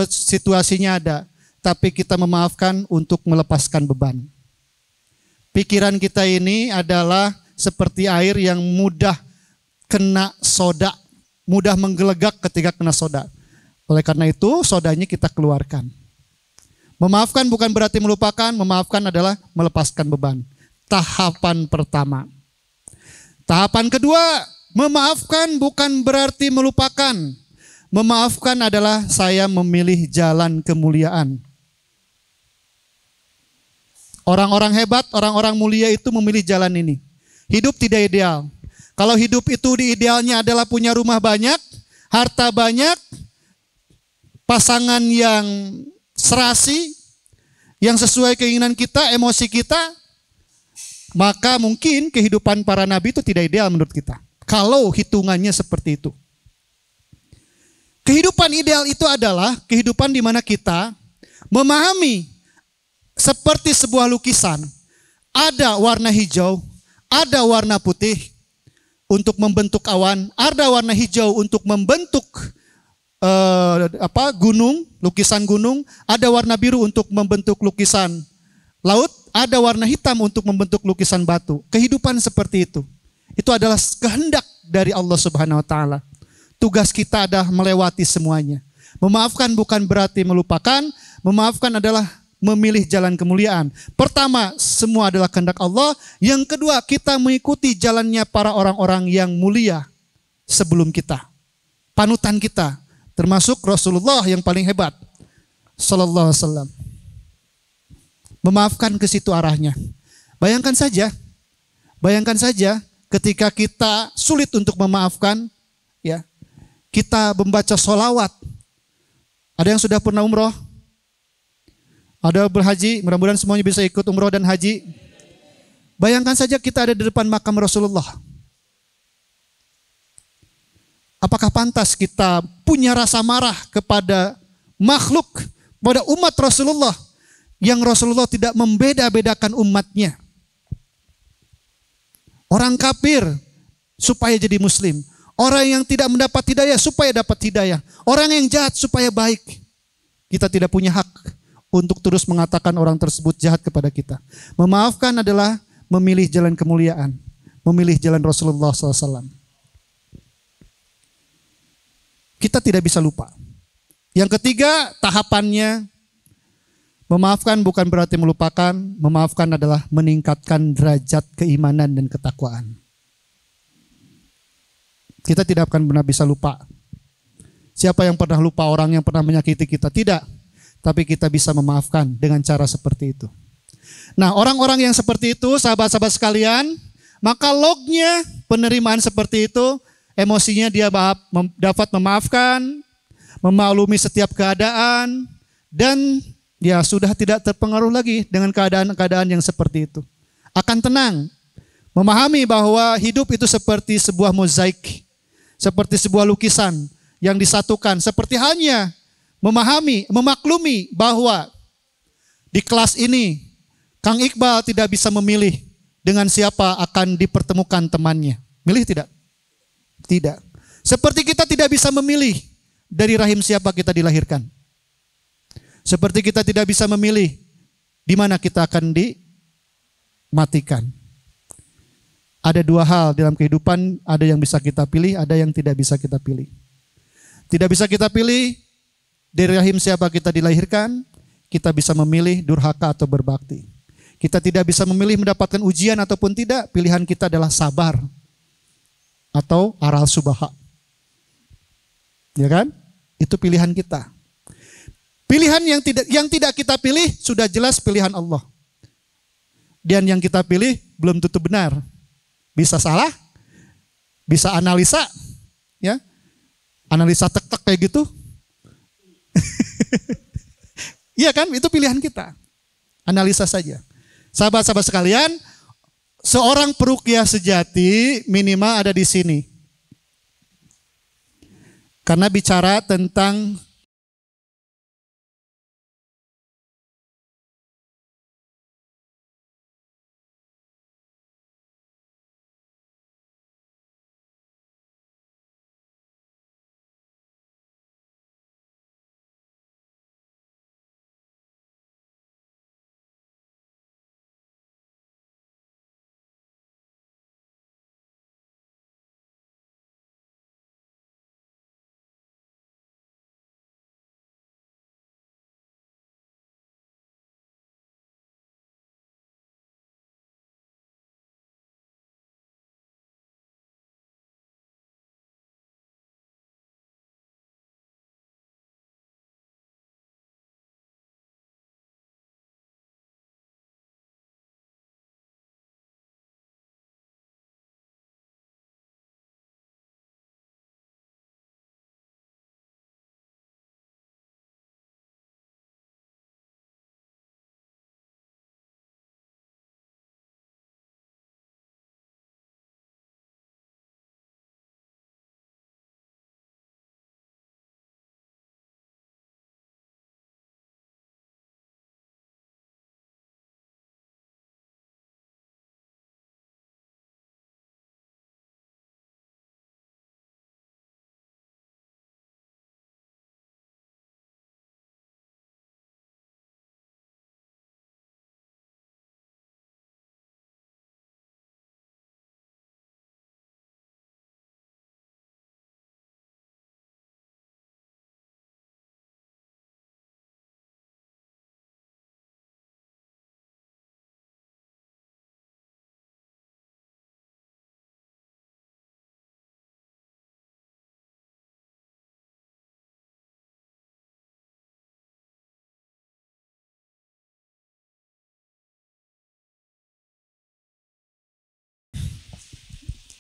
situasinya ada, tapi kita memaafkan untuk melepaskan beban. Pikiran kita ini adalah seperti air yang mudah kena soda, mudah menggelegak ketika kena soda. Oleh karena itu, sodanya kita keluarkan. Memaafkan bukan berarti melupakan, memaafkan adalah melepaskan beban. Tahapan pertama. Tahapan kedua, memaafkan bukan berarti melupakan. Memaafkan adalah saya memilih jalan kemuliaan. Orang-orang hebat, orang-orang mulia itu memilih jalan ini. Hidup tidak ideal. Kalau hidup itu di idealnya adalah punya rumah banyak, harta banyak, pasangan yang serasi, yang sesuai keinginan kita, emosi kita, maka mungkin kehidupan para nabi itu tidak ideal menurut kita. Kalau hitungannya seperti itu. Kehidupan ideal itu adalah kehidupan di mana kita memahami seperti sebuah lukisan. Ada warna hijau, ada warna putih untuk membentuk awan, ada warna hijau untuk membentuk gunung, lukisan gunung, ada warna biru untuk membentuk lukisan laut, ada warna hitam untuk membentuk lukisan batu. Kehidupan seperti itu. Itu adalah kehendak dari Allah Subhanahu wa taala. Tugas kita adalah melewati semuanya. Memaafkan bukan berarti melupakan, memaafkan adalah memilih jalan kemuliaan. Pertama, semua adalah kehendak Allah. Yang kedua, kita mengikuti jalannya para orang-orang yang mulia sebelum kita. Panutan kita, termasuk Rasulullah yang paling hebat, sallallahu alaihi wasallam. Memaafkan ke situ arahnya. Bayangkan saja ketika kita sulit untuk memaafkan, ya, kita membaca sholawat. Ada yang sudah pernah umroh? Ada berhaji? Mudah-mudahan semuanya bisa ikut umroh dan haji. Bayangkan saja kita ada di depan makam Rasulullah. Apakah pantas kita punya rasa marah kepada makhluk, pada umat Rasulullah, yang Rasulullah tidak membeda-bedakan umatnya? Orang kafir supaya jadi muslim. Orang yang tidak mendapat hidayah supaya dapat hidayah. Orang yang jahat supaya baik. Kita tidak punya hak untuk terus mengatakan orang tersebut jahat kepada kita. Memaafkan adalah memilih jalan kemuliaan. Memilih jalan Rasulullah SAW. Kita tidak bisa lupa. Yang ketiga, tahapannya, memaafkan bukan berarti melupakan. Memaafkan adalah meningkatkan derajat keimanan dan ketakwaan. Kita tidak akan benar bisa lupa. Siapa yang pernah lupa orang yang pernah menyakiti kita? Tidak. Tapi kita bisa memaafkan dengan cara seperti itu. Nah, orang-orang yang seperti itu, sahabat-sahabat sekalian, maka lognya penerimaan seperti itu, emosinya dia dapat memaafkan, memaklumi setiap keadaan, dan dia sudah tidak terpengaruh lagi dengan keadaan-keadaan yang seperti itu. Akan tenang, memahami bahwa hidup itu seperti sebuah mozaik, seperti sebuah lukisan yang disatukan, seperti halnya memahami, memaklumi bahwa di kelas ini Kang Iqbal tidak bisa memilih dengan siapa akan dipertemukan temannya. Milih tidak? Tidak. Seperti kita tidak bisa memilih dari rahim siapa kita dilahirkan. Seperti kita tidak bisa memilih di mana kita akan dimatikan. Ada dua hal dalam kehidupan, ada yang bisa kita pilih, ada yang tidak bisa kita pilih. Tidak bisa kita pilih dari rahim siapa kita dilahirkan, kita bisa memilih durhaka atau berbakti. Kita tidak bisa memilih mendapatkan ujian ataupun tidak. Pilihan kita adalah sabar atau aral subaha. Ya kan? Itu pilihan kita. Pilihan yang tidak kita pilih sudah jelas pilihan Allah. Dan yang kita pilih belum tentu benar. Bisa salah, bisa analisa, ya. Analisa tek-tek kayak gitu. Iya kan? Itu pilihan kita. Analisa saja. Sahabat-sahabat sekalian, seorang peruqyah sejati minimal ada di sini. Karena bicara tentang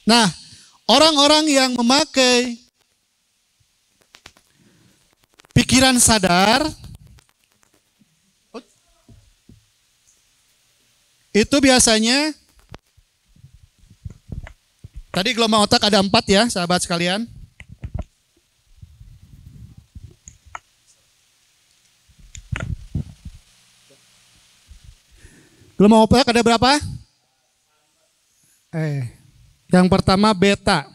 nah, orang-orang yang memakai pikiran sadar itu biasanya tadi gelombang otak ada 4 ya, sahabat sekalian. Gelombang otak ada berapa? Yang pertama beta.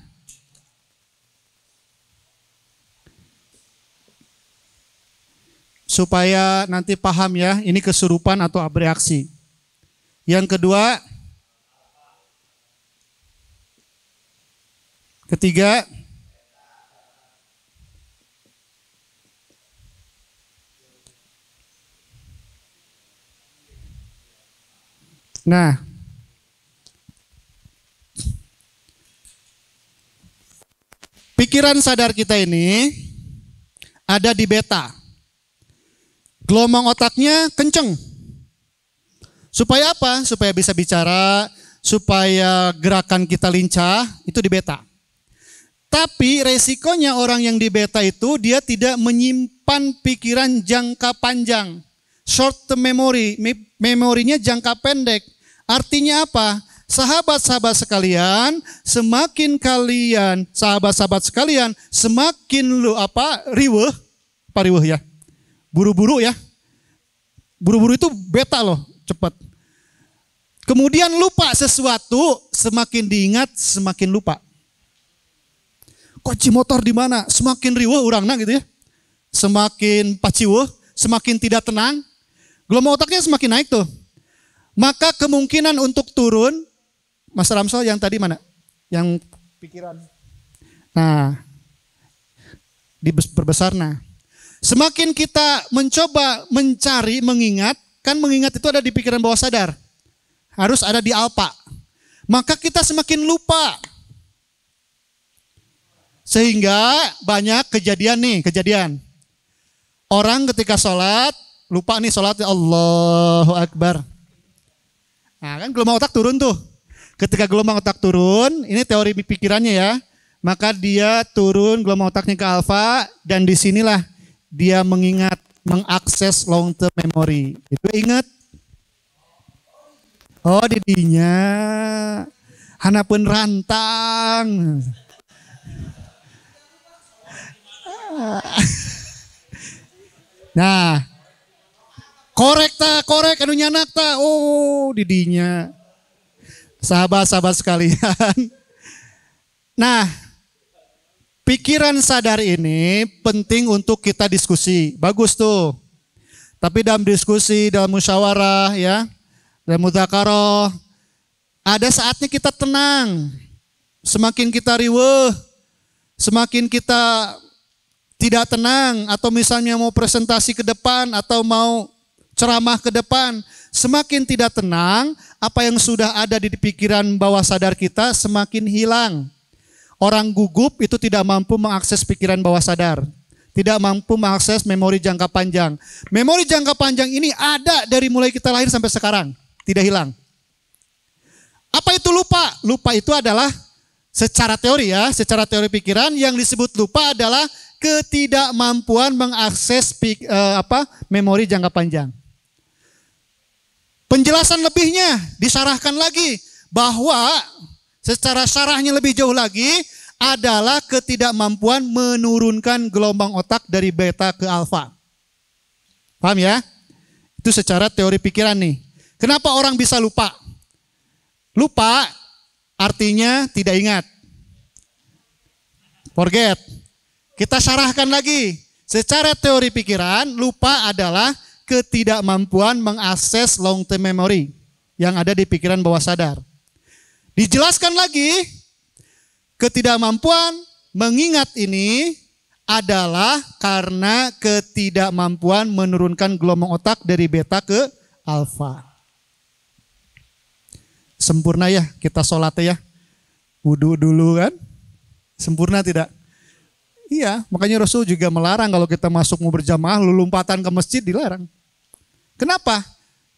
Supaya nanti paham ya, ini kesurupan atau abreaksi. Yang kedua, ketiga, nah, pikiran sadar kita ini ada di beta. Gelombang otaknya kenceng. Supaya apa? Supaya bisa bicara, supaya gerakan kita lincah, itu di beta. Tapi resikonya orang yang di beta itu dia tidak menyimpan pikiran jangka panjang. Short term memory, memorinya jangka pendek. Artinya apa? Sahabat-sahabat sekalian, semakin kalian, sahabat-sahabat sekalian, semakin riweuh, apa riweuh ya? Buru-buru ya. Buru-buru itu beta loh, cepat. Kemudian lupa sesuatu, semakin diingat, semakin lupa. Kunci motor di mana? Semakin riweuh urangna gitu ya. Semakin paciweuh, semakin tidak tenang. Gelombang otaknya semakin naik tuh. Maka kemungkinan untuk turun, Mas Ramsel yang tadi mana? Yang pikiran. Nah, diperbesar. Nah, semakin kita mencoba mencari, mengingat, kan mengingat itu ada di pikiran bawah sadar. harus ada di alfa. Maka kita semakin lupa. Sehingga banyak kejadian. Orang ketika sholat, lupa nih sholatnya Allahu Akbar. Nah kan gelombang otak turun tuh. Ketika gelombang otak turun, ini teori pikirannya ya. Maka dia turun gelombang otaknya ke alfa dan disinilah dia mengakses long term memory. Itu ingat. Oh didinya, hanapun rantang. Nah, korek anu nyanak ta. Oh, didinya. Sahabat-sahabat sekalian. Nah, pikiran sadar ini penting untuk kita diskusi. Bagus tuh. Tapi dalam diskusi, dalam musyawarah ya, dalam mudzakarah, ada saatnya kita tenang. Semakin kita riweuh, semakin kita tidak tenang, atau misalnya mau presentasi ke depan atau mau ceramah ke depan, semakin tidak tenang, apa yang sudah ada di pikiran bawah sadar kita semakin hilang. Orang gugup itu tidak mampu mengakses pikiran bawah sadar, tidak mampu mengakses memori jangka panjang. Memori jangka panjang ini ada dari mulai kita lahir sampai sekarang, tidak hilang. Apa itu lupa? Lupa itu adalah secara teori ya, secara teori pikiran yang disebut lupa adalah ketidakmampuan mengakses memori jangka panjang. Penjelasan lebihnya disarahkan lagi bahwa secara syarahnya lebih jauh lagi adalah ketidakmampuan menurunkan gelombang otak dari beta ke alfa. Paham ya? Itu secara teori pikiran nih. Kenapa orang bisa lupa? Lupa artinya tidak ingat. Forget. Kita syarahkan lagi. Secara teori pikiran, lupa adalah ketidakmampuan mengakses long term memory yang ada di pikiran bawah sadar. Dijelaskan lagi, ketidakmampuan mengingat ini adalah karena ketidakmampuan menurunkan gelombang otak dari beta ke alfa. Sempurna ya kita sholat ya. Wudu dulu kan? Sempurna tidak? Iya, makanya Rasul juga melarang kalau kita masuk mau berjamaah, lompatan ke masjid dilarang. Kenapa?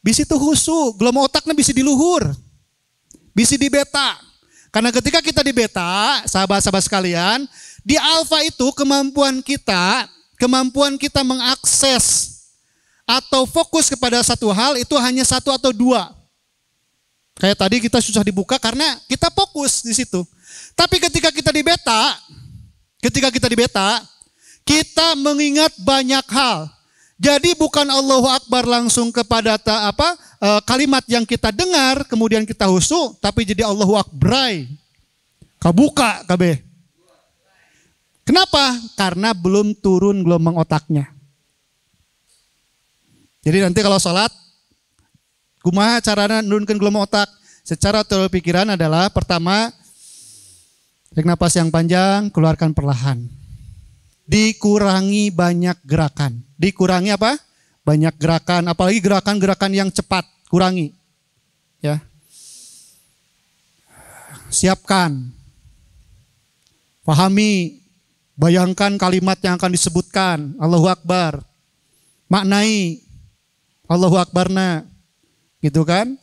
Bisa itu khusyuk, gelombang otaknya bisa di luhur, bisa di beta. Karena ketika kita di beta, sahabat-sahabat sekalian, di alfa itu kemampuan kita mengakses atau fokus kepada satu hal itu hanya satu atau dua. Kayak tadi kita susah dibuka karena kita fokus di situ. Tapi ketika kita di beta, kita mengingat banyak hal. Jadi bukan Allahu Akbar langsung kepada kalimat yang kita dengar, kemudian kita husu, tapi jadi Allahu Akbar. Kabuka KB. Kenapa? Karena belum turun gelombang otaknya. Jadi nanti kalau sholat, kumaha caranya menurunkan gelombang otak? Secara teori pikiran adalah pertama, tarik napas yang panjang, keluarkan perlahan. Dikurangi banyak gerakan. Dikurangi apa? Banyak gerakan, apalagi gerakan-gerakan yang cepat, kurangi. Ya. Siapkan. Pahami, bayangkan kalimat yang akan disebutkan, Allahu Akbar. Maknai Allahu Akbarna. Gitu kan?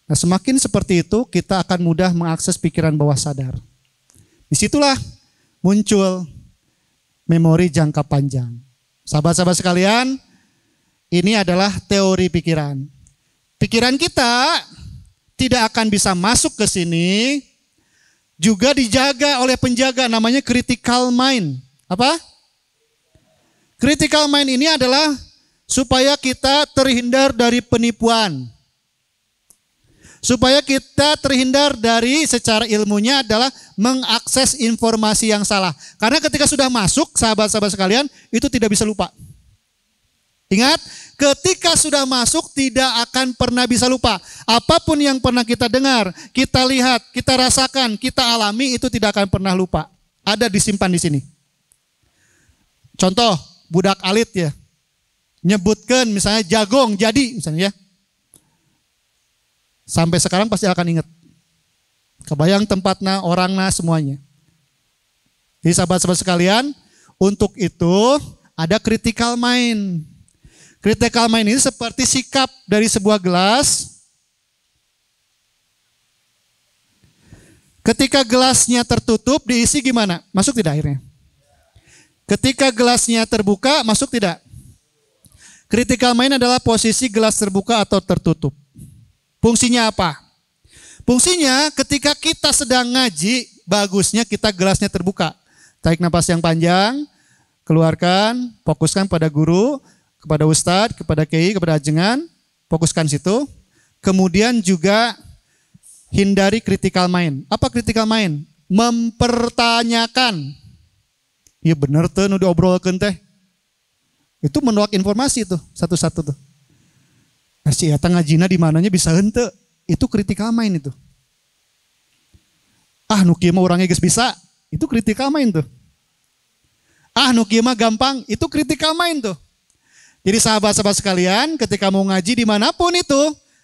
Nah, semakin seperti itu kita akan mudah mengakses pikiran bawah sadar. Disitulah muncul memori jangka panjang. Sahabat-sahabat sekalian, ini adalah teori pikiran. Pikiran kita tidak akan bisa masuk ke sini, juga dijaga oleh penjaga namanya critical mind. Apa? Critical mind ini adalah supaya kita terhindar dari penipuan. Supaya kita terhindar dari secara ilmunya adalah mengakses informasi yang salah. Karena ketika sudah masuk, sahabat-sahabat sekalian, itu tidak bisa lupa. Ingat, ketika sudah masuk tidak akan pernah bisa lupa. Apapun yang pernah kita dengar, kita lihat, kita rasakan, kita alami, itu tidak akan pernah lupa. Ada disimpan di sini. Contoh, budak alit ya. Nyebutkan misalnya jagong jadi misalnya ya. Sampai sekarang pasti akan ingat. Kebayang tempatnya, orangnya, semuanya. Jadi sahabat-sahabat sekalian, untuk itu ada critical mind. Critical mind ini seperti sikap dari sebuah gelas. Ketika gelasnya tertutup, diisi gimana? Masuk tidak airnya? Ketika gelasnya terbuka, masuk tidak? Critical mind adalah posisi gelas terbuka atau tertutup. Fungsinya apa? Fungsinya ketika kita sedang ngaji, bagusnya kita gelasnya terbuka. Tarik napas yang panjang, keluarkan, fokuskan pada guru, kepada ustadz, kepada kiai, kepada ajengan, fokuskan situ. Kemudian juga hindari critical mind. Apa critical mind? Mempertanyakan. Iya bener tuh nu diobrolkeun teh. Itu menolak informasi tuh satu-satu tuh. Si eta ngajina di mananya bisa henteu. Itu critical mind itu. Ah nu kieu mah orangnya geus bisa. Itu critical mind tuh. Ah nu kieu mah gampang. Itu critical mind tuh. Jadi sahabat-sahabat sekalian, ketika mau ngaji dimanapun itu,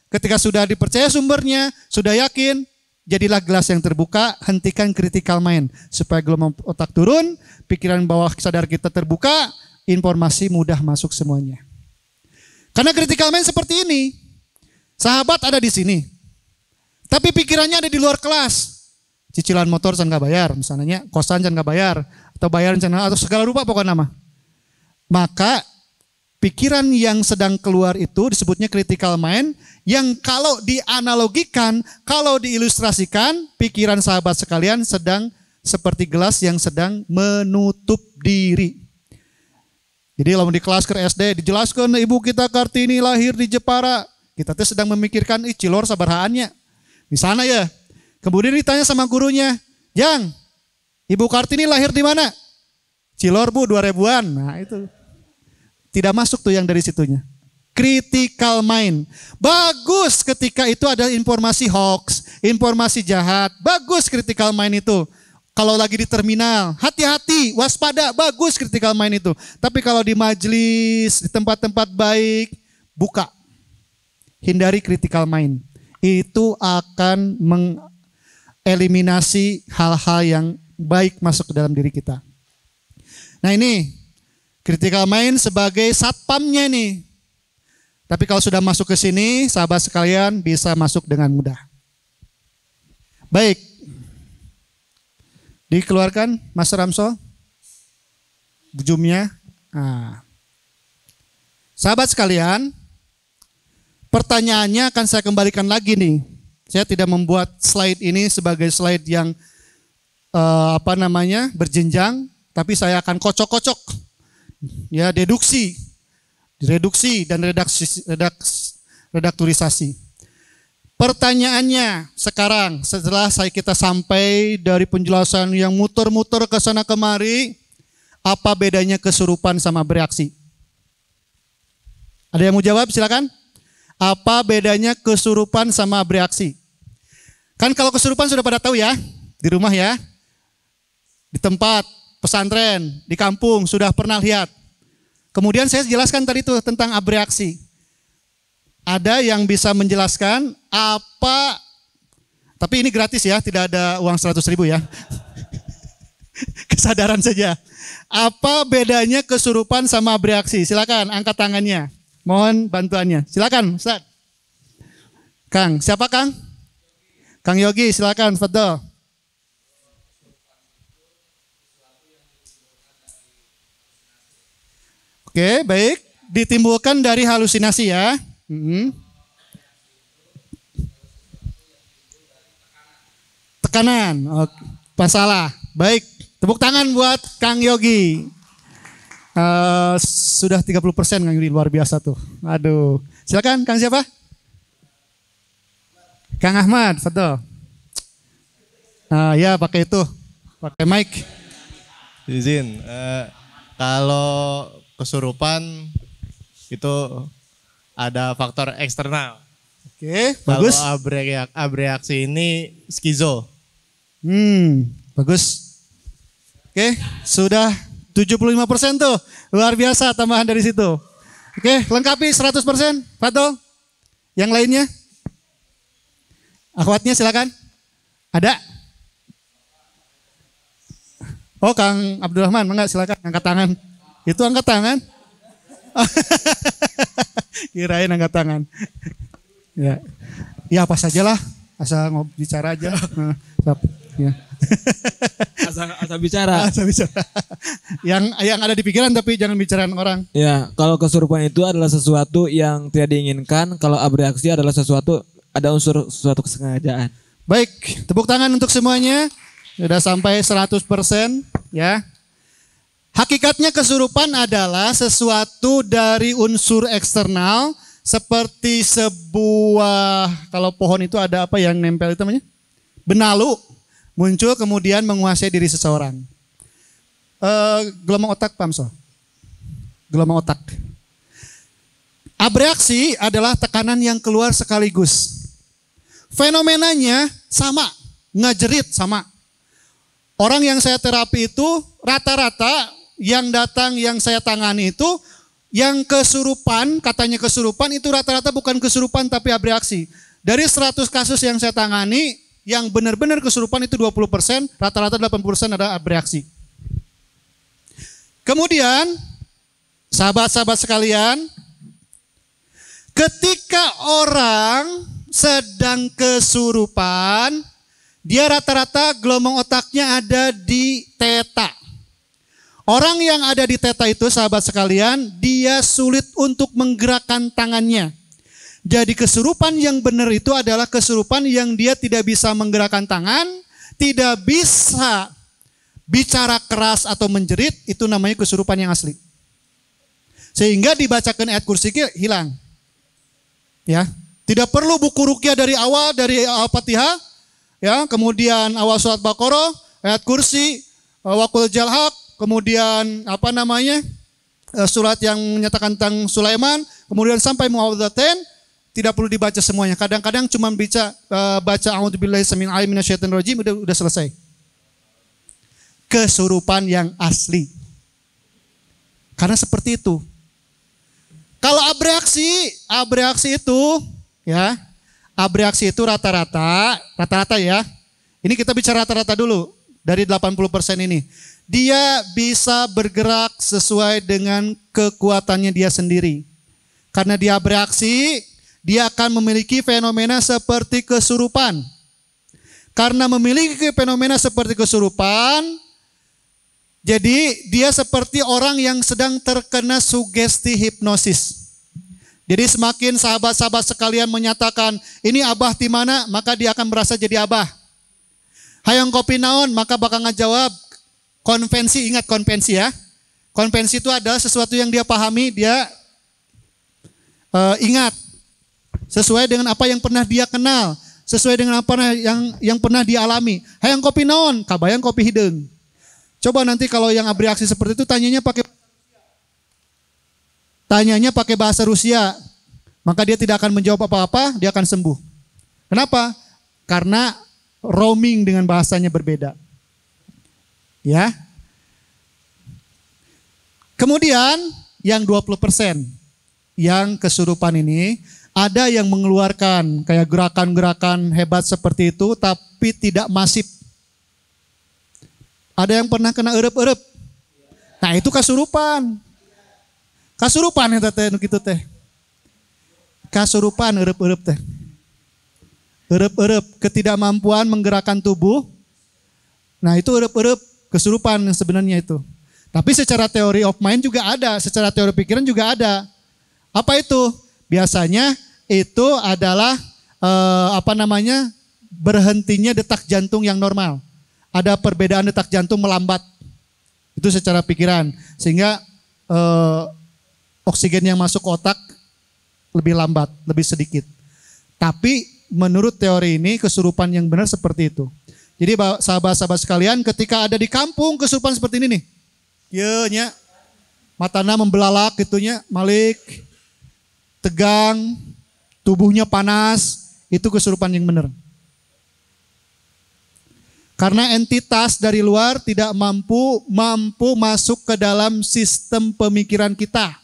ketika sudah dipercaya sumbernya, sudah yakin, jadilah gelas yang terbuka, hentikan critical mind. Supaya gelombang otak turun, pikiran bawah sadar kita terbuka, informasi mudah masuk semuanya. Karena critical mind seperti ini, sahabat ada di sini, tapi pikirannya ada di luar kelas. Cicilan motor can nggak bayar, misalnya kosan can nggak bayar, atau bayaran can atau segala rupa pokoknya nama. Maka pikiran yang sedang keluar itu disebutnya critical mind, yang kalau dianalogikan, kalau diilustrasikan, pikiran sahabat sekalian sedang seperti gelas yang sedang menutup diri. Jadi kalau di kelas ke SD dijelaskan ibu kita Kartini lahir di Jepara, kita tuh sedang memikirkan cilor sabarahaannya. Di sana ya. Kemudian ditanya sama gurunya, "Jang, Ibu Kartini lahir di mana?" "Cilor Bu, 2000-an." Nah, itu. Tidak masuk tuh yang dari situnya. Critical mind. Bagus ketika itu ada informasi hoax, informasi jahat. Bagus critical mind itu. Kalau lagi di terminal, hati-hati, waspada, bagus critical mind itu. Tapi kalau di majelis, di tempat-tempat baik, buka. Hindari critical mind. Itu akan mengeliminasi hal-hal yang baik masuk ke dalam diri kita. Nah ini, critical mind sebagai satpamnya nih. Tapi kalau sudah masuk ke sini, sahabat sekalian bisa masuk dengan mudah. Baik. Dikeluarkan Mas Ramso. Zoom-nya. Nah. Sahabat sekalian, pertanyaannya akan saya kembalikan lagi nih. Saya tidak membuat slide ini sebagai slide yang berjenjang, tapi saya akan kocok-kocok. Ya, deduksi, reduksi dan redakturisasi. Pertanyaannya sekarang setelah kita sampai dari penjelasan yang muter-muter ke sana kemari, apa bedanya kesurupan sama bereaksi? Ada yang mau jawab? Silakan. Apa bedanya kesurupan sama bereaksi? Kan kalau kesurupan sudah pada tahu ya, di rumah ya, di tempat pesantren, di kampung sudah pernah lihat. Kemudian saya jelaskan tadi tuh tentang abreaksi. Ada yang bisa menjelaskan apa, tapi ini gratis ya, tidak ada uang 100.000 ya. Kesadaran saja. Apa bedanya kesurupan sama abreaksi? Silakan angkat tangannya. Mohon bantuannya. Silakan, Ustaz. Kang, siapa Kang? Kang Yogi, silakan, Fadol. Oke, baik. Ditimbulkan dari halusinasi ya. Tekanan. Oke, masalah. Baik, tepuk tangan buat Kang Yogi. Sudah 30% Kang Yogi, luar biasa tuh. Aduh. Silakan, Kang siapa? Kang Ahmad, Fadol. Ya pakai itu, pakai mic. Izin, kalau kesurupan itu ada faktor eksternal. Oke, bagus. Kalau abreaksi ini skizo. Bagus. Oke, sudah 75% tuh. Luar biasa tambahan dari situ. Oke, lengkapi 100%. Fadol. Yang lainnya? Akhwatnya silakan. Ada? Oh, Kang Abdurrahman, enggak silakan angkat tangan. Itu angkat tangan. Kirain angkat tangan. Ya. Ya apa sajalah, asal bicara aja. Ya. Asal bicara. Asal bicara. yang ada di pikiran tapi jangan bicarain orang. Ya, kalau kesurupan itu adalah sesuatu yang tidak diinginkan, kalau abreaksi adalah sesuatu ada unsur suatu kesengajaan. Baik, tepuk tangan untuk semuanya. Sudah sampai 100% ya. Hakikatnya kesurupan adalah sesuatu dari unsur eksternal seperti sebuah, kalau pohon itu ada apa yang nempel itu namanya? Benalu muncul kemudian menguasai diri seseorang. Gelombang otak Pamso. Gelombang otak. Abreaksi adalah tekanan yang keluar sekaligus. Fenomenanya sama, ngajerit sama. Orang yang saya terapi itu rata-rata yang datang yang saya tangani itu yang kesurupan, katanya kesurupan itu rata-rata bukan kesurupan tapi abreaksi. Dari 100 kasus yang saya tangani, yang benar-benar kesurupan itu 20%, rata-rata 80% ada abreaksi. Kemudian, sahabat-sahabat sekalian, ketika orang sedang kesurupan, dia rata-rata gelombang otaknya ada di teta. Orang yang ada di teta itu, sahabat sekalian, dia sulit untuk menggerakkan tangannya. Jadi kesurupan yang benar itu adalah kesurupan yang dia tidak bisa menggerakkan tangan, tidak bisa bicara keras atau menjerit, itu namanya kesurupan yang asli. Sehingga dibacakan ayat kursi hilang. Ya, tidak perlu buku ruqyah dari awal, dari Al-Fatihah, ya, kemudian awal surat Baqarah, ayat kursi, Waqul Jalhaq, kemudian surat yang menyatakan tentang Sulaiman, kemudian sampai Muawwadzatain, tidak perlu dibaca semuanya. Kadang-kadang cuma baca A'udzubillahi samil alim minasyaitonir rajim udah selesai. Kesurupan yang asli. Karena seperti itu. Kalau abreaksi itu ya, abreaksi itu rata-rata ya. Ini kita bicara rata-rata dulu dari 80% ini. Dia bisa bergerak sesuai dengan kekuatannya dia sendiri. Karena dia bereaksi, dia akan memiliki fenomena seperti kesurupan. Karena memiliki fenomena seperti kesurupan, jadi dia seperti orang yang sedang terkena sugesti hipnosis. Jadi semakin sahabat-sahabat sekalian menyatakan, ini abah di mana, maka dia akan merasa jadi abah. Hayang kopi naon, maka bakal ngejawab konvensi, ingat konvensi ya. Konvensi itu adalah sesuatu yang dia pahami, dia ingat. Sesuai dengan apa yang pernah dia kenal, sesuai dengan apa yang pernah dia alami. Hayang kopi naon, kabayang kopi hideung. Coba nanti kalau yang bereaksi seperti itu tanyanya pakai bahasa Rusia, maka dia tidak akan menjawab apa-apa, dia akan sembuh. Kenapa? Karena roaming dengan bahasanya berbeda. Ya. Kemudian yang 20% yang kesurupan ini ada yang mengeluarkan kayak gerakan-gerakan hebat seperti itu tapi tidak masif. Ada yang pernah kena erep-erep. Nah, itu kasurupan. Kasurupan ya teh gitu teh. Kasurupan erep-erep teh. Erep-erep ketidakmampuan menggerakkan tubuh. Nah, itu erep-erep kesurupan yang sebenarnya itu. Tapi secara teori of mind juga ada, secara teori pikiran juga ada. Apa itu? Biasanya itu adalah berhentinya detak jantung yang normal. Ada perbedaan detak jantung melambat. Itu secara pikiran. Sehingga oksigen yang masuk ke otak lebih lambat, lebih sedikit. Tapi menurut teori ini kesurupan yang benar seperti itu. Jadi sahabat-sahabat sekalian ketika ada di kampung kesurupan seperti ini nih. Ya nya matana membelalak gitunya, malik, tegang, tubuhnya panas, itu kesurupan yang benar. Karena entitas dari luar tidak mampu masuk ke dalam sistem pemikiran kita.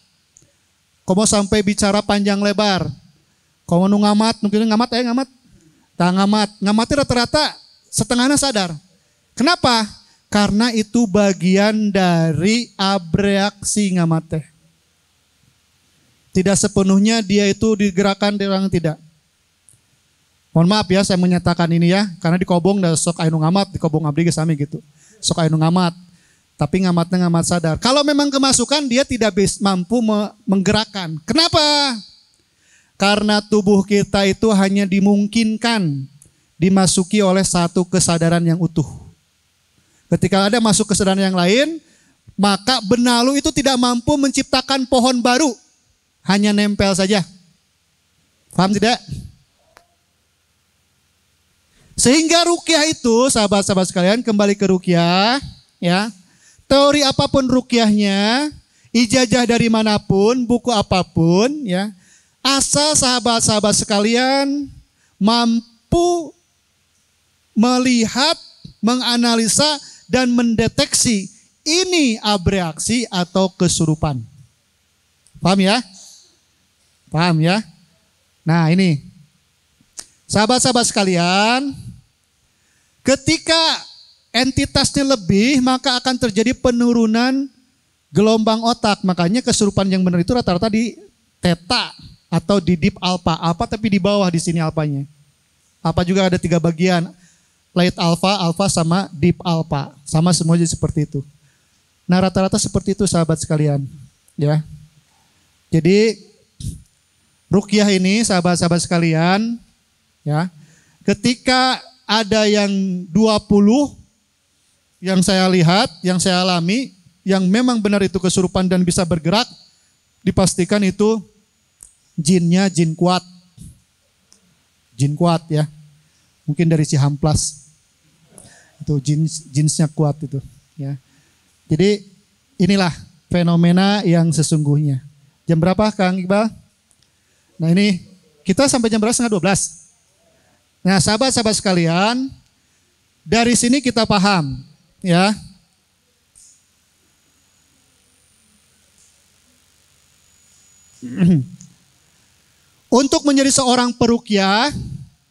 Komo sampai bicara panjang lebar. Komo nu ngamat, mungkin ngamat. Tak ngamatnya rata-rata setengahnya sadar. Kenapa? Karena itu bagian dari abreaksi ngamat teh. Tidak sepenuhnya dia itu digerakkan, orang tidak. Mohon maaf ya saya menyatakan ini ya, karena di Kobong dan sok anu ngamat, di Kobong abdi ge sami gitu. Sok anu ngamat. Tapi ngamatnya ngamat sadar. Kalau memang kemasukan dia tidak mampu menggerakkan. Kenapa? Karena tubuh kita itu hanya dimungkinkan dimasuki oleh satu kesadaran yang utuh. Ketika ada masuk kesadaran yang lain, maka benalu itu tidak mampu menciptakan pohon baru. Hanya nempel saja. Paham tidak? Sehingga ruqyah itu, sahabat-sahabat sekalian, kembali ke ruqyah, ya. Teori apapun ruqyahnya, ijazah dari manapun, buku apapun, ya. Asal sahabat-sahabat sekalian mampu melihat, menganalisa, dan mendeteksi ini abreaksi atau kesurupan. Paham ya? Paham ya? Nah ini, sahabat-sahabat sekalian, ketika entitasnya lebih, maka akan terjadi penurunan gelombang otak. Makanya kesurupan yang benar itu rata-rata di theta atau di deep alpha. Alpha tapi di bawah di sini alpanya. Alpha juga ada 3 bagian. Light alpha, alpha sama deep alpha. Sama semuanya seperti itu. Nah rata-rata seperti itu sahabat sekalian. Ya. Jadi ruqyah ini sahabat-sahabat sekalian, ya, ketika ada yang 20 yang saya lihat, yang saya alami, yang memang benar itu kesurupan dan bisa bergerak, dipastikan itu jinnya jin kuat. Jin kuat ya. Mungkin dari Cihamplas. Itu jinsnya kuat itu, ya. Jadi inilah fenomena yang sesungguhnya. Jam berapa Kang Iqbal? Nah ini kita sampai jam berapa? Setengah 12. Nah sahabat-sahabat sekalian, dari sini kita paham, ya. Untuk menjadi seorang peruqyah,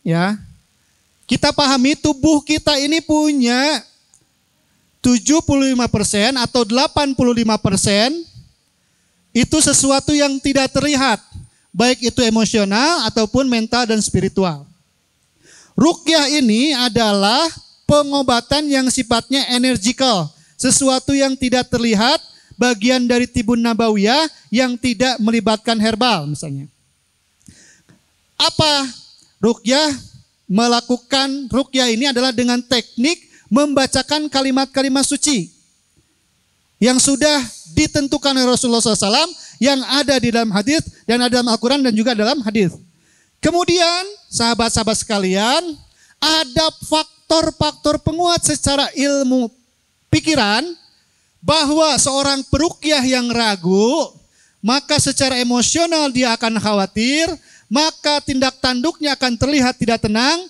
ya, kita pahami tubuh kita ini punya 75% atau 85% itu sesuatu yang tidak terlihat, baik itu emosional ataupun mental dan spiritual. Ruqyah ini adalah pengobatan yang sifatnya energikal, sesuatu yang tidak terlihat, bagian dari tibun nabawiyah yang tidak melibatkan herbal misalnya. Apa ruqyah? Melakukan ruqyah ini adalah dengan teknik membacakan kalimat-kalimat suci yang sudah ditentukan oleh Rasulullah SAW, yang ada di dalam hadis dan ada dalam Al-Quran dan juga dalam hadis. Kemudian sahabat-sahabat sekalian, ada faktor-faktor penguat secara ilmu pikiran bahwa seorang peruqyah yang ragu, maka secara emosional dia akan khawatir, maka tindak tanduknya akan terlihat tidak tenang,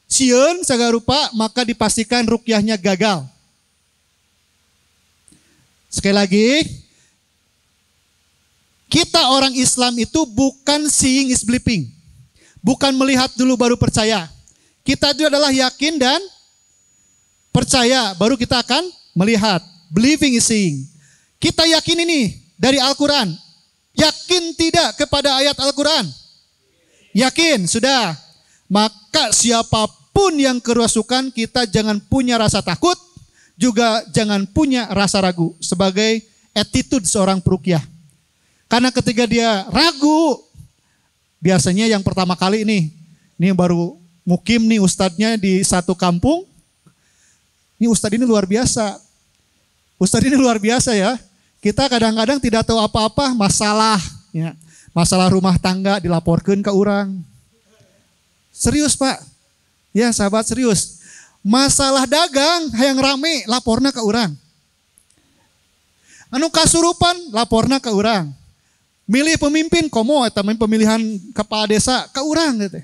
sieun segala rupa, maka dipastikan ruqyahnya gagal. Sekali lagi, kita orang Islam itu bukan seeing is believing. Bukan melihat dulu baru percaya. Kita itu adalah yakin dan percaya, baru kita akan melihat. Believing is seeing. Kita yakin ini dari Al-Quran. Yakin tidak kepada ayat Al-Quran? Yakin, sudah. Maka siapapun yang kerasukan, kita jangan punya rasa takut, juga jangan punya rasa ragu sebagai attitude seorang peruqyah. Karena ketika dia ragu, biasanya yang pertama kali ini baru mukim nih ustadznya di satu kampung. Ini ustadz ini luar biasa. Ustadz ini luar biasa ya. Kita kadang-kadang tidak tahu apa-apa masalah, ya. Masalah rumah tangga dilaporkan ke orang. Serius Pak. Ya sahabat serius. Masalah dagang yang rame laporna ke orang. Anu kasurupan laporna ke orang. Milih pemimpin komo eta pemilihan kepala desa ke orang gitu.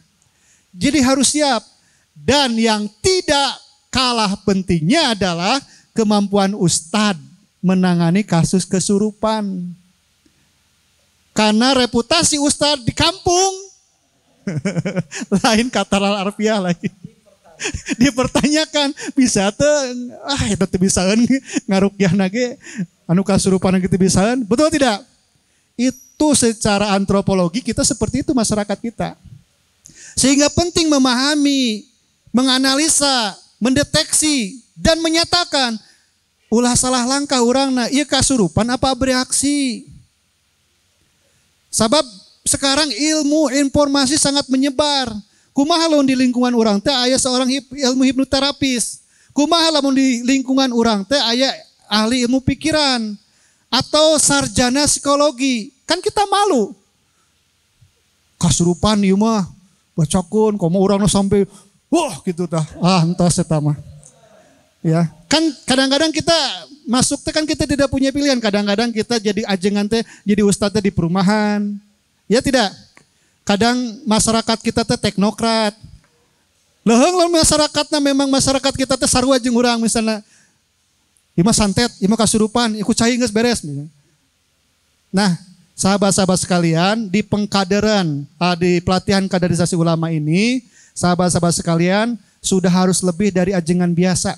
Jadi harus siap. Dan yang tidak kalah pentingnya adalah kemampuan ustadz menangani kasus kesurupan. Karena reputasi ustadz di kampung Lain kata arfiah lagi. Dipertanyakan bisa tuh itu bisaan ngarukyah nage anu kasurupan gitu bisaan. Betul tidak? Itu secara antropologi kita seperti itu masyarakat kita. Sehingga penting memahami, menganalisa, mendeteksi dan menyatakan ulah salah langkah urangna ieu kasurupan apa bereaksi. Sabab sekarang ilmu informasi sangat menyebar. Kumaha lamun di lingkungan orang teh aya seorang ilmu hipnoterapis. Kumaha lamun di lingkungan orang teh aya ahli ilmu pikiran atau sarjana psikologi. Kan kita malu. Kasurupan ieu mah bacakeun komo urangna sampai wah gitu tah. Entos eta mah. Ya, kan kadang-kadang kita masuk teh kan kita tidak punya pilihan. Kadang-kadang kita jadi ajengan teh jadi ustadz teh di perumahan. Ya tidak? Kadang masyarakat kita teh teknokrat. Leuheung lamun masyarakatna memang masyarakat kita teh sarua jeung urang misalnya. Ieu mah santet, ieu mah kasurupan, ikut cai geus beres. Nah, sahabat-sahabat sekalian, di pengkaderan, di pelatihan kaderisasi ulama ini, sahabat-sahabat sekalian sudah harus lebih dari ajengan biasa.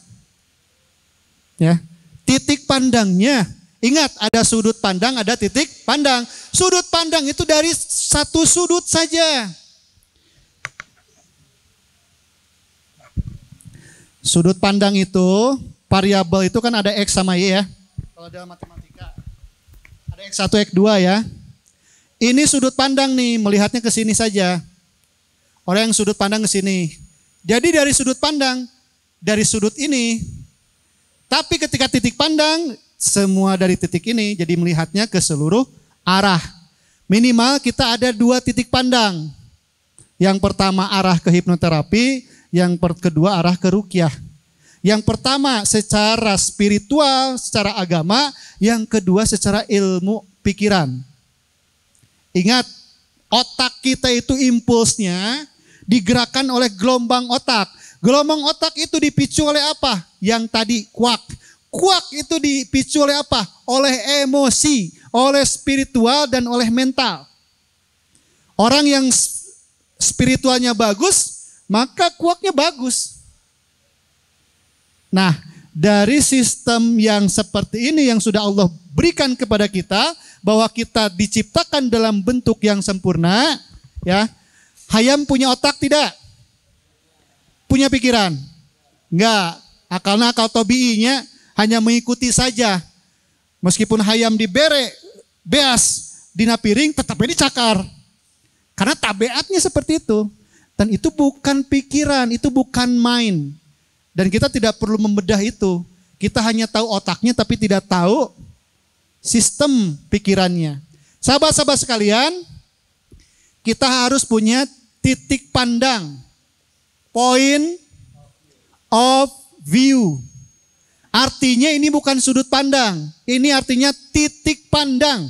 Ya. Titik pandangnya, ingat ada sudut pandang, ada titik pandang. Sudut pandang itu dari satu sudut saja. Sudut pandang itu, variabel itu kan ada X sama Y ya. Kalau dalam matematika. Ada X1, X2 ya. Ini sudut pandang nih, melihatnya ke sini saja. Orang yang sudut pandang ke sini. Jadi dari sudut pandang, dari sudut ini. Tapi ketika titik pandang, semua dari titik ini jadi melihatnya ke seluruh arah. Minimal kita ada 2 titik pandang. Yang pertama arah ke hipnoterapi, yang kedua arah ke ruqyah. Yang pertama secara spiritual, secara agama, yang kedua secara ilmu pikiran. Ingat, otak kita itu impulsnya digerakkan oleh gelombang otak. Gelombang otak itu dipicu oleh apa? Yang tadi kuak. Kuak itu dipicu oleh apa? Oleh emosi, oleh spiritual dan oleh mental. Orang yang spiritualnya bagus, maka kuaknya bagus. Nah, dari sistem yang seperti ini yang sudah Allah berikan kepada kita, bahwa kita diciptakan dalam bentuk yang sempurna, ya. Hayam punya otak tidak? Punya pikiran? Enggak. Akalnya akal tobi'inya hanya mengikuti saja. Meskipun hayam dibere, beas, dina piring, tetap ini cakar. Karena tabiatnya seperti itu. Dan itu bukan pikiran, itu bukan mind. Dan kita tidak perlu membedah itu. Kita hanya tahu otaknya tapi tidak tahu sistem pikirannya. Sahabat-sahabat sekalian, kita harus punya titik pandang. Point of view. Artinya ini bukan sudut pandang. Ini artinya titik pandang.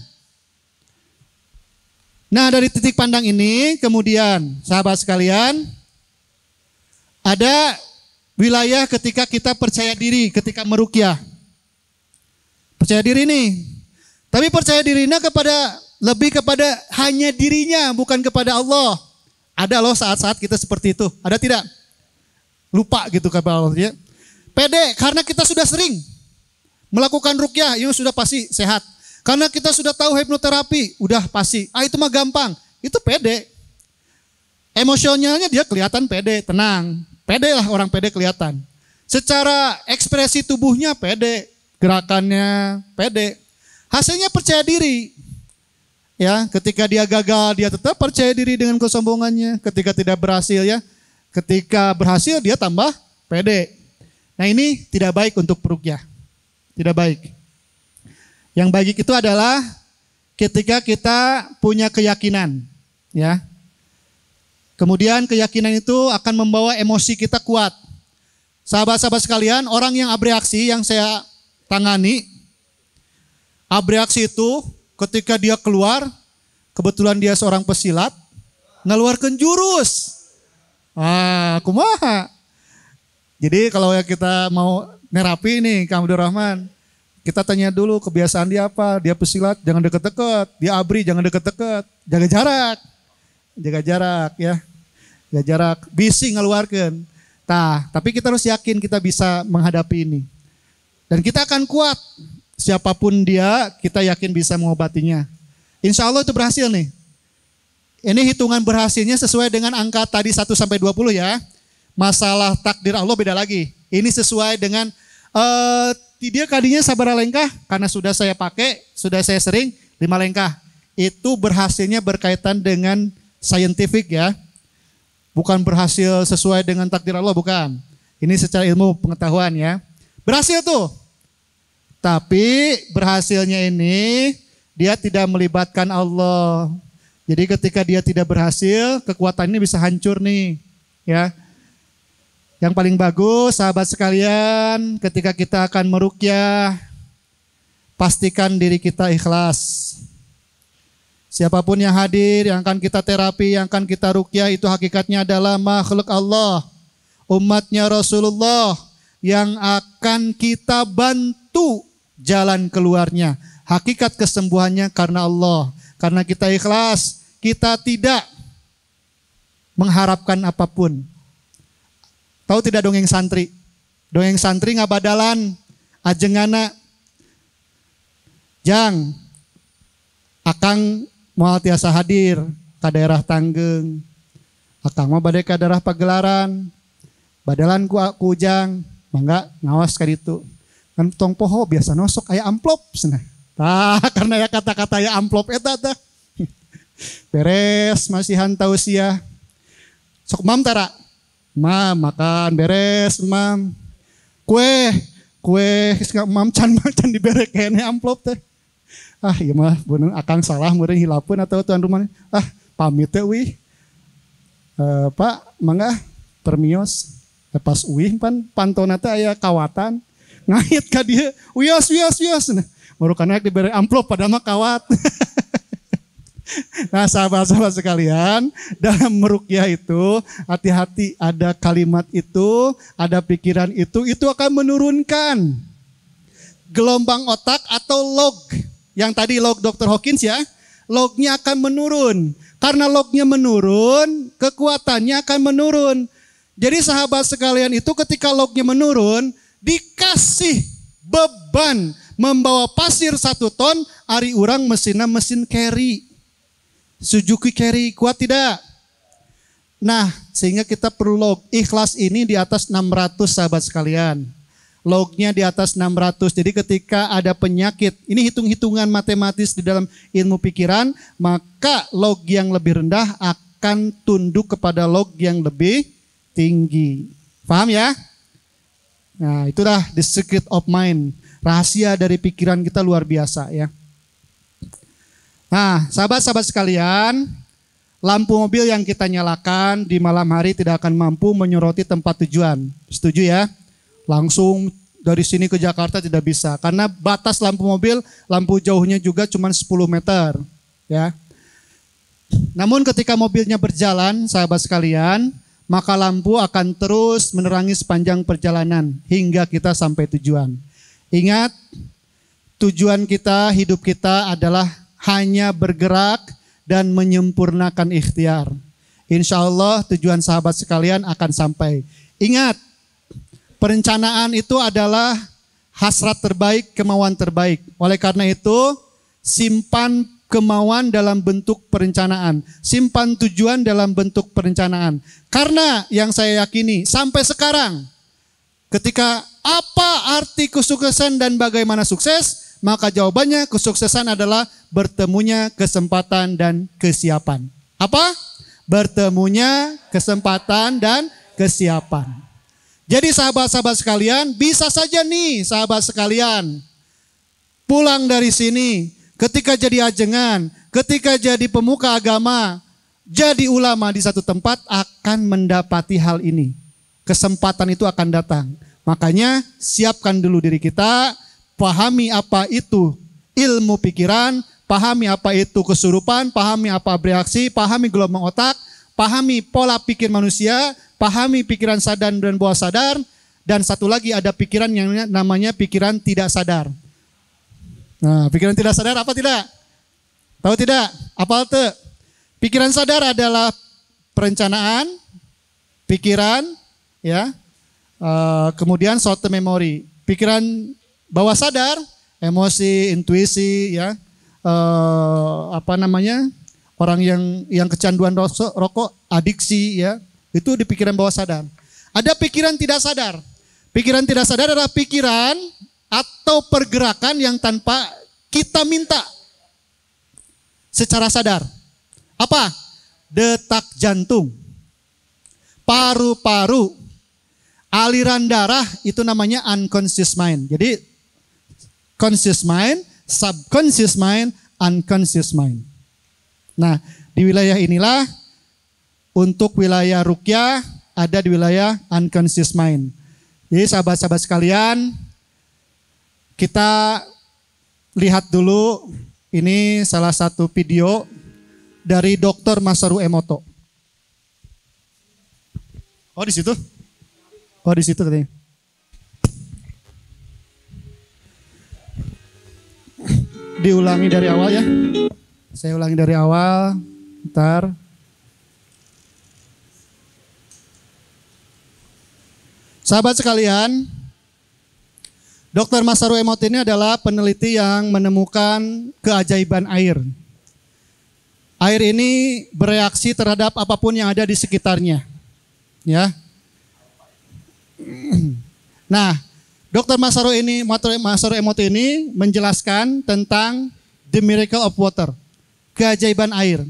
Nah, dari titik pandang ini kemudian sahabat sekalian ada wilayah ketika kita percaya diri ketika meruqyah. Percaya diri nih. Tapi percaya dirinya lebih kepada hanya dirinya, bukan kepada Allah. Ada loh saat-saat kita seperti itu. Ada tidak? Lupa gitu kepada Allah. Ya. Pede karena kita sudah sering melakukan ruqyah, itu sudah pasti sehat. Karena kita sudah tahu hipnoterapi, udah pasti. Itu mah gampang. Itu pede. Emosionalnya dia kelihatan pede, tenang. Pede lah orang pede kelihatan. Secara ekspresi tubuhnya pede, gerakannya pede. Hasilnya percaya diri. Ya, ketika dia gagal dia tetap percaya diri dengan kesombongannya. Ketika tidak berhasil ya, ketika berhasil dia tambah pede. Nah ini tidak baik untuk peruqyah. Tidak baik. Yang baik itu adalah ketika kita punya keyakinan, ya. Kemudian keyakinan itu akan membawa emosi kita kuat. Sahabat-sahabat sekalian, orang yang abreaksi yang saya tangani, abreaksi itu ketika dia keluar, kebetulan dia seorang pesilat, ngeluarkan jurus. Kumaha. Jadi kalau kita mau nerapi nih, Kang Abdul Rahman, kita tanya dulu kebiasaan dia apa. Dia pesilat, jangan deket-deket. Dia abri, jangan deket-deket. Jaga jarak. jaga jarak ya. Jaga jarak, bisi ngeluarkan. Tah, tapi kita harus yakin kita bisa menghadapi ini. Dan kita akan kuat. Siapapun dia, kita yakin bisa mengobatinya. Insya Allah itu berhasil nih. Ini hitungan berhasilnya sesuai dengan angka tadi 1 sampai 20 ya. Masalah takdir Allah beda lagi. Ini sesuai dengan dia kadinya sabar lengkah karena sudah saya pakai, sudah saya sering 5 lengkah. Itu berhasilnya berkaitan dengan scientific ya. Bukan berhasil sesuai dengan takdir Allah, bukan. Ini secara ilmu pengetahuan ya. Berhasil tuh. Tapi berhasilnya ini dia tidak melibatkan Allah. Jadi ketika dia tidak berhasil, kekuatan ini bisa hancur nih. Ya. Yang paling bagus sahabat sekalian, ketika kita akan meruqyah, pastikan diri kita ikhlas. Siapapun yang hadir, yang akan kita terapi, yang akan kita ruqyah itu hakikatnya adalah makhluk Allah. Umatnya Rasulullah yang akan kita bantu jalan keluarnya. Hakikat kesembuhannya karena Allah. Karena kita ikhlas, kita tidak mengharapkan apapun. Tahu tidak dongeng santri? Dongeng santri ngabadalan, ajengana. Jang, akang moal tiasa hadir ke daerah Tanggeng. Akang mah bade ka daerah Pagelaran. Badalan ku Ujang, mangga ngawas ka ditu. Kan tong poho biasa nosok aya amplop cenah. Tah karena ya kata-kata ya amplop eta tah. Beres masihan tausiah. Sok mam tara. Mam makan beres mam. Kue mam can dibere kene amplop teh. Ah iya mah bener akang salah meureun hilapeun atau tuan rumah. Ah pamit teh wih. Pak mangga permios. Pas uih pantona teh aya kawatan. Ngait ka dieu. Wios. Nah, baru kana dibere amplop pada mah kawat. Nah sahabat-sahabat sekalian, dalam meruqyah itu hati-hati, ada kalimat itu, ada pikiran itu akan menurunkan gelombang otak atau log. Yang tadi log Dr. Hawkins ya, lognya akan menurun. Karena lognya menurun, kekuatannya akan menurun. Jadi sahabat sekalian itu ketika lognya menurun, dikasih beban membawa pasir 1 ton, ari urang mesinna mesin carry. Suzuki carry, kuat tidak? Nah, sehingga kita perlu log. Ikhlas ini di atas 600 sahabat sekalian. Lognya di atas 600. Jadi ketika ada penyakit, ini hitung-hitungan matematis di dalam ilmu pikiran, maka log yang lebih rendah akan tunduk kepada log yang lebih tinggi. Paham ya? Nah, itulah the secret of mind. Rahasia dari pikiran kita luar biasa ya. Nah, sahabat-sahabat sekalian, lampu mobil yang kita nyalakan di malam hari tidak akan mampu menyoroti tempat tujuan. Setuju ya? Langsung dari sini ke Jakarta tidak bisa. Karena batas lampu mobil, lampu jauhnya juga cuma 10 meter. Ya. Namun ketika mobilnya berjalan, sahabat sekalian, maka lampu akan terus menerangi sepanjang perjalanan hingga kita sampai tujuan. Ingat, tujuan kita, hidup kita adalah hanya bergerak dan menyempurnakan ikhtiar. Insya Allah tujuan sahabat sekalian akan sampai. Ingat, perencanaan itu adalah hasrat terbaik, kemauan terbaik. Oleh karena itu, simpan kemauan dalam bentuk perencanaan. Simpan tujuan dalam bentuk perencanaan. Karena yang saya yakini sampai sekarang, ketika apa arti kesuksesan dan bagaimana sukses, maka jawabannya kesuksesan adalah bertemunya kesempatan dan kesiapan. Apa? Bertemunya kesempatan dan kesiapan. Jadi sahabat-sahabat sekalian, bisa saja nih sahabat sekalian pulang dari sini, ketika jadi ajengan, ketika jadi pemuka agama, jadi ulama di satu tempat akan mendapati hal ini. Kesempatan itu akan datang. Makanya siapkan dulu diri kita, pahami apa itu ilmu pikiran, pahami apa itu kesurupan, pahami apa bereaksi, pahami gelombang otak, pahami pola pikir manusia, pahami pikiran sadar dan bawah sadar, dan satu lagi ada pikiran yang namanya pikiran tidak sadar. Nah, pikiran tidak sadar apa tidak? Tahu tidak? Apa itu? Pikiran sadar adalah perencanaan, pikiran, ya. Kemudian short term memory. Pikiran bawah sadar, emosi, intuisi, ya. Orang yang kecanduan rokok, adiksi, ya. Itu di pikiran bawah sadar. Ada pikiran tidak sadar. Pikiran tidak sadar adalah pikiran atau pergerakan yang tanpa kita minta secara sadar. Apa? Detak jantung, paru-paru, aliran darah, itu namanya unconscious mind. Jadi conscious mind, subconscious mind, unconscious mind. Nah, di wilayah inilah untuk wilayah ruqyah ada di wilayah unconscious mind. Jadi sahabat-sahabat sekalian, kita lihat dulu, ini salah satu video dari Dr. Masaru Emoto. Oh, di situ? Oh, di situ katanya. Diulangi dari awal ya. Saya ulangi dari awal. Bentar. Sahabat sekalian, Dr. Masaru Emoto ini adalah peneliti yang menemukan keajaiban air. Air ini bereaksi terhadap apapun yang ada di sekitarnya. Ya. Nah, Dr. Masaru Emoto ini menjelaskan tentang the miracle of water, keajaiban air.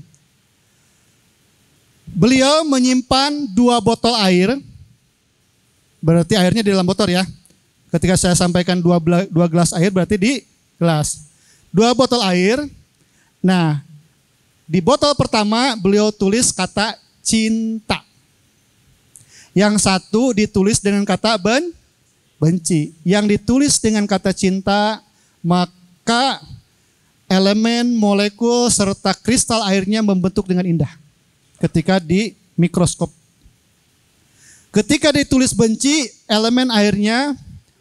Beliau menyimpan 2 botol air, berarti airnya di dalam botol ya. Ketika saya sampaikan 2 gelas air berarti di gelas. 2 botol air. Nah, di botol pertama beliau tulis kata cinta. Yang satu ditulis dengan kata benci. Yang ditulis dengan kata cinta, maka elemen, molekul, serta kristal airnya membentuk dengan indah. Ketika di mikroskop. Ketika ditulis benci, elemen airnya,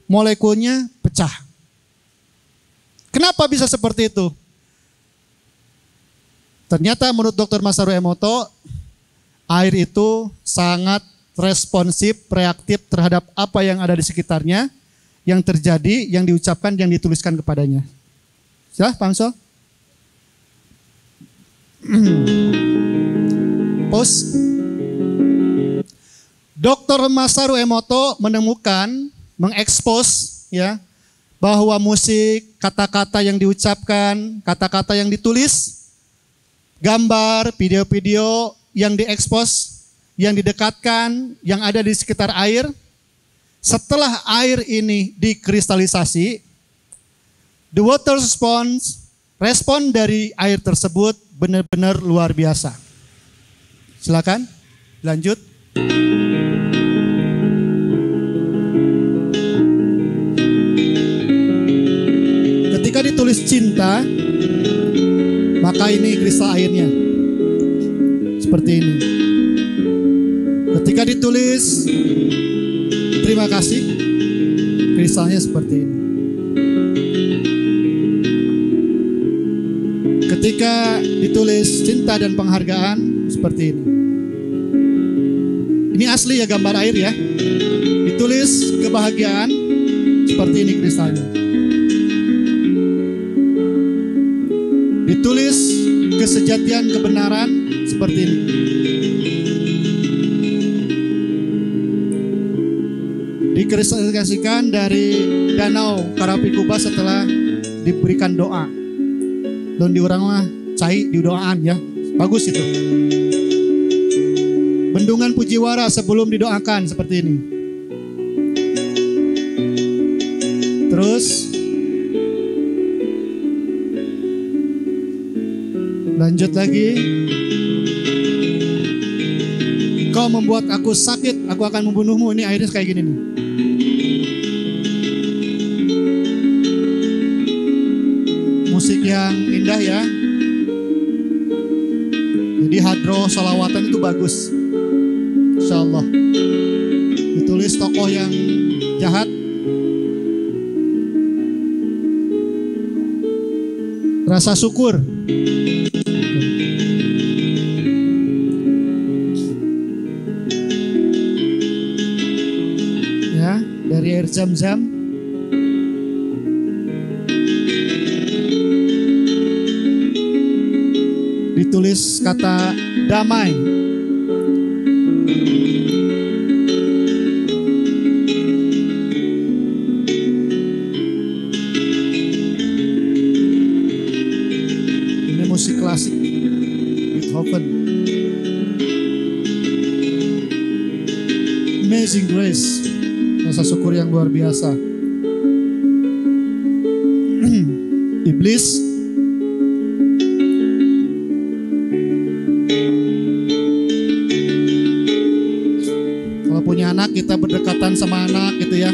molekulnya pecah. Kenapa bisa seperti itu? Ternyata menurut Dr. Masaru Emoto, air itu sangat responsif, reaktif terhadap apa yang ada di sekitarnya, yang terjadi, yang diucapkan, yang dituliskan kepadanya. Ya, Pak Amsol? Pause. Dr. Masaru Emoto menemukan, mengekspos ya, bahwa musik, kata-kata yang diucapkan, kata-kata yang ditulis, gambar, video-video yang diekspos, yang didekatkan, yang ada di sekitar air, setelah air ini dikristalisasi, the water respon dari air tersebut benar-benar luar biasa. Silakan, lanjut. Ketika ditulis cinta, maka ini kristal airnya seperti ini. Ketika ditulis terima kasih, kristalnya seperti ini. Ketika ditulis cinta dan penghargaan, seperti ini. Ini asli ya, gambar air ya. Ditulis kebahagiaan, seperti ini kristalnya. Ditulis kesejatian, kebenaran, seperti ini. Dikristalisasikan dari danau Karapikuba setelah diberikan doa. Dan di orang mah cai di doaan ya. Bagus itu. Bendungan Pujiwara sebelum didoakan seperti ini. Terus lanjut lagi. Kau membuat aku sakit, aku akan membunuhmu. Ini airnya kayak gini nih. Musik yang indah ya. Jadi hadro salawatan itu bagus. Insya Allah. Ditulis tokoh yang jahat. Rasa syukur. air zam-zam. Ditulis kata damai. Ini musik klasik Beethoven. Amazing Grace, rasa syukur yang luar biasa. Iblis kalau punya anak, kita berdekatan sama anak gitu ya,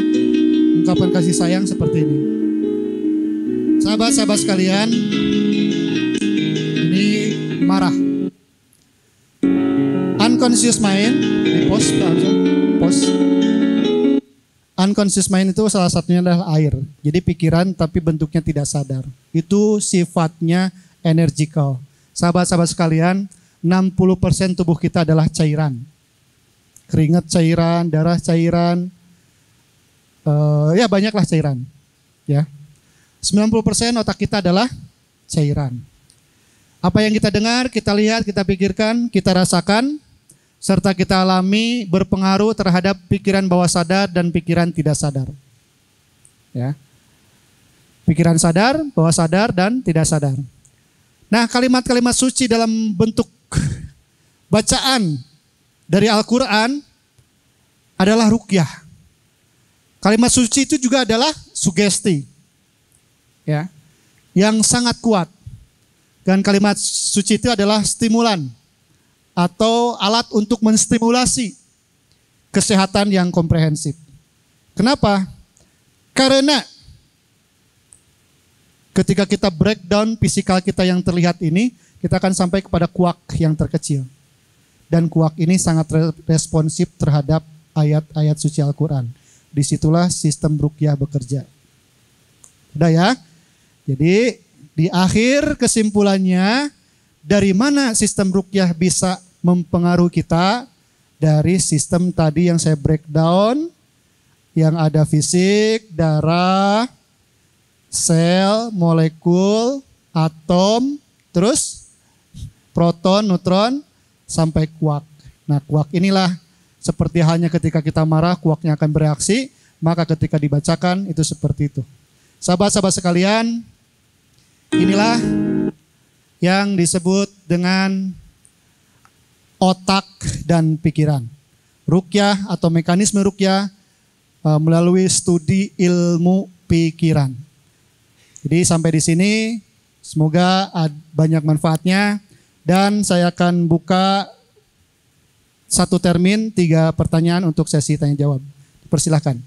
ungkapan kasih sayang seperti ini. Sahabat-sahabat sekalian, ini marah. Unconscious mind di post. Unconscious mind itu salah satunya adalah air. Jadi pikiran tapi bentuknya tidak sadar. Itu sifatnya energical. Sahabat-sahabat sekalian, 60% tubuh kita adalah cairan. Keringat cairan, darah cairan, ya banyaklah cairan. Ya, 90% otak kita adalah cairan. Apa yang kita dengar, kita lihat, kita pikirkan, kita rasakan, serta kita alami berpengaruh terhadap pikiran bawah sadar dan pikiran tidak sadar. Ya. Pikiran sadar, bawah sadar, dan tidak sadar. Nah, kalimat-kalimat suci dalam bentuk bacaan dari Al-Quran adalah ruqyah. Kalimat suci itu juga adalah sugesti. Ya. Yang sangat kuat. Dan kalimat suci itu adalah stimulan atau alat untuk menstimulasi kesehatan yang komprehensif. Kenapa? Karena ketika kita breakdown fisikal kita yang terlihat ini, kita akan sampai kepada kuak yang terkecil. Dan kuak ini sangat responsif terhadap ayat-ayat suci Al-Quran. Disitulah sistem ruqyah bekerja. Udah ya? Jadi di akhir kesimpulannya, dari mana sistem ruqyah bisa mempengaruhi kita? Dari sistem tadi yang saya breakdown, yang ada fisik, darah, sel, molekul, atom, terus proton, neutron, sampai kuak. Nah, kuak inilah seperti halnya ketika kita marah, kuaknya akan bereaksi, maka ketika dibacakan itu seperti itu. Sahabat-sahabat sekalian, inilah yang disebut dengan otak dan pikiran. Ruqyah atau mekanisme ruqyah melalui studi ilmu pikiran. Jadi sampai di sini semoga banyak manfaatnya, dan saya akan buka satu termin 3 pertanyaan untuk sesi tanya jawab. Persilahkan.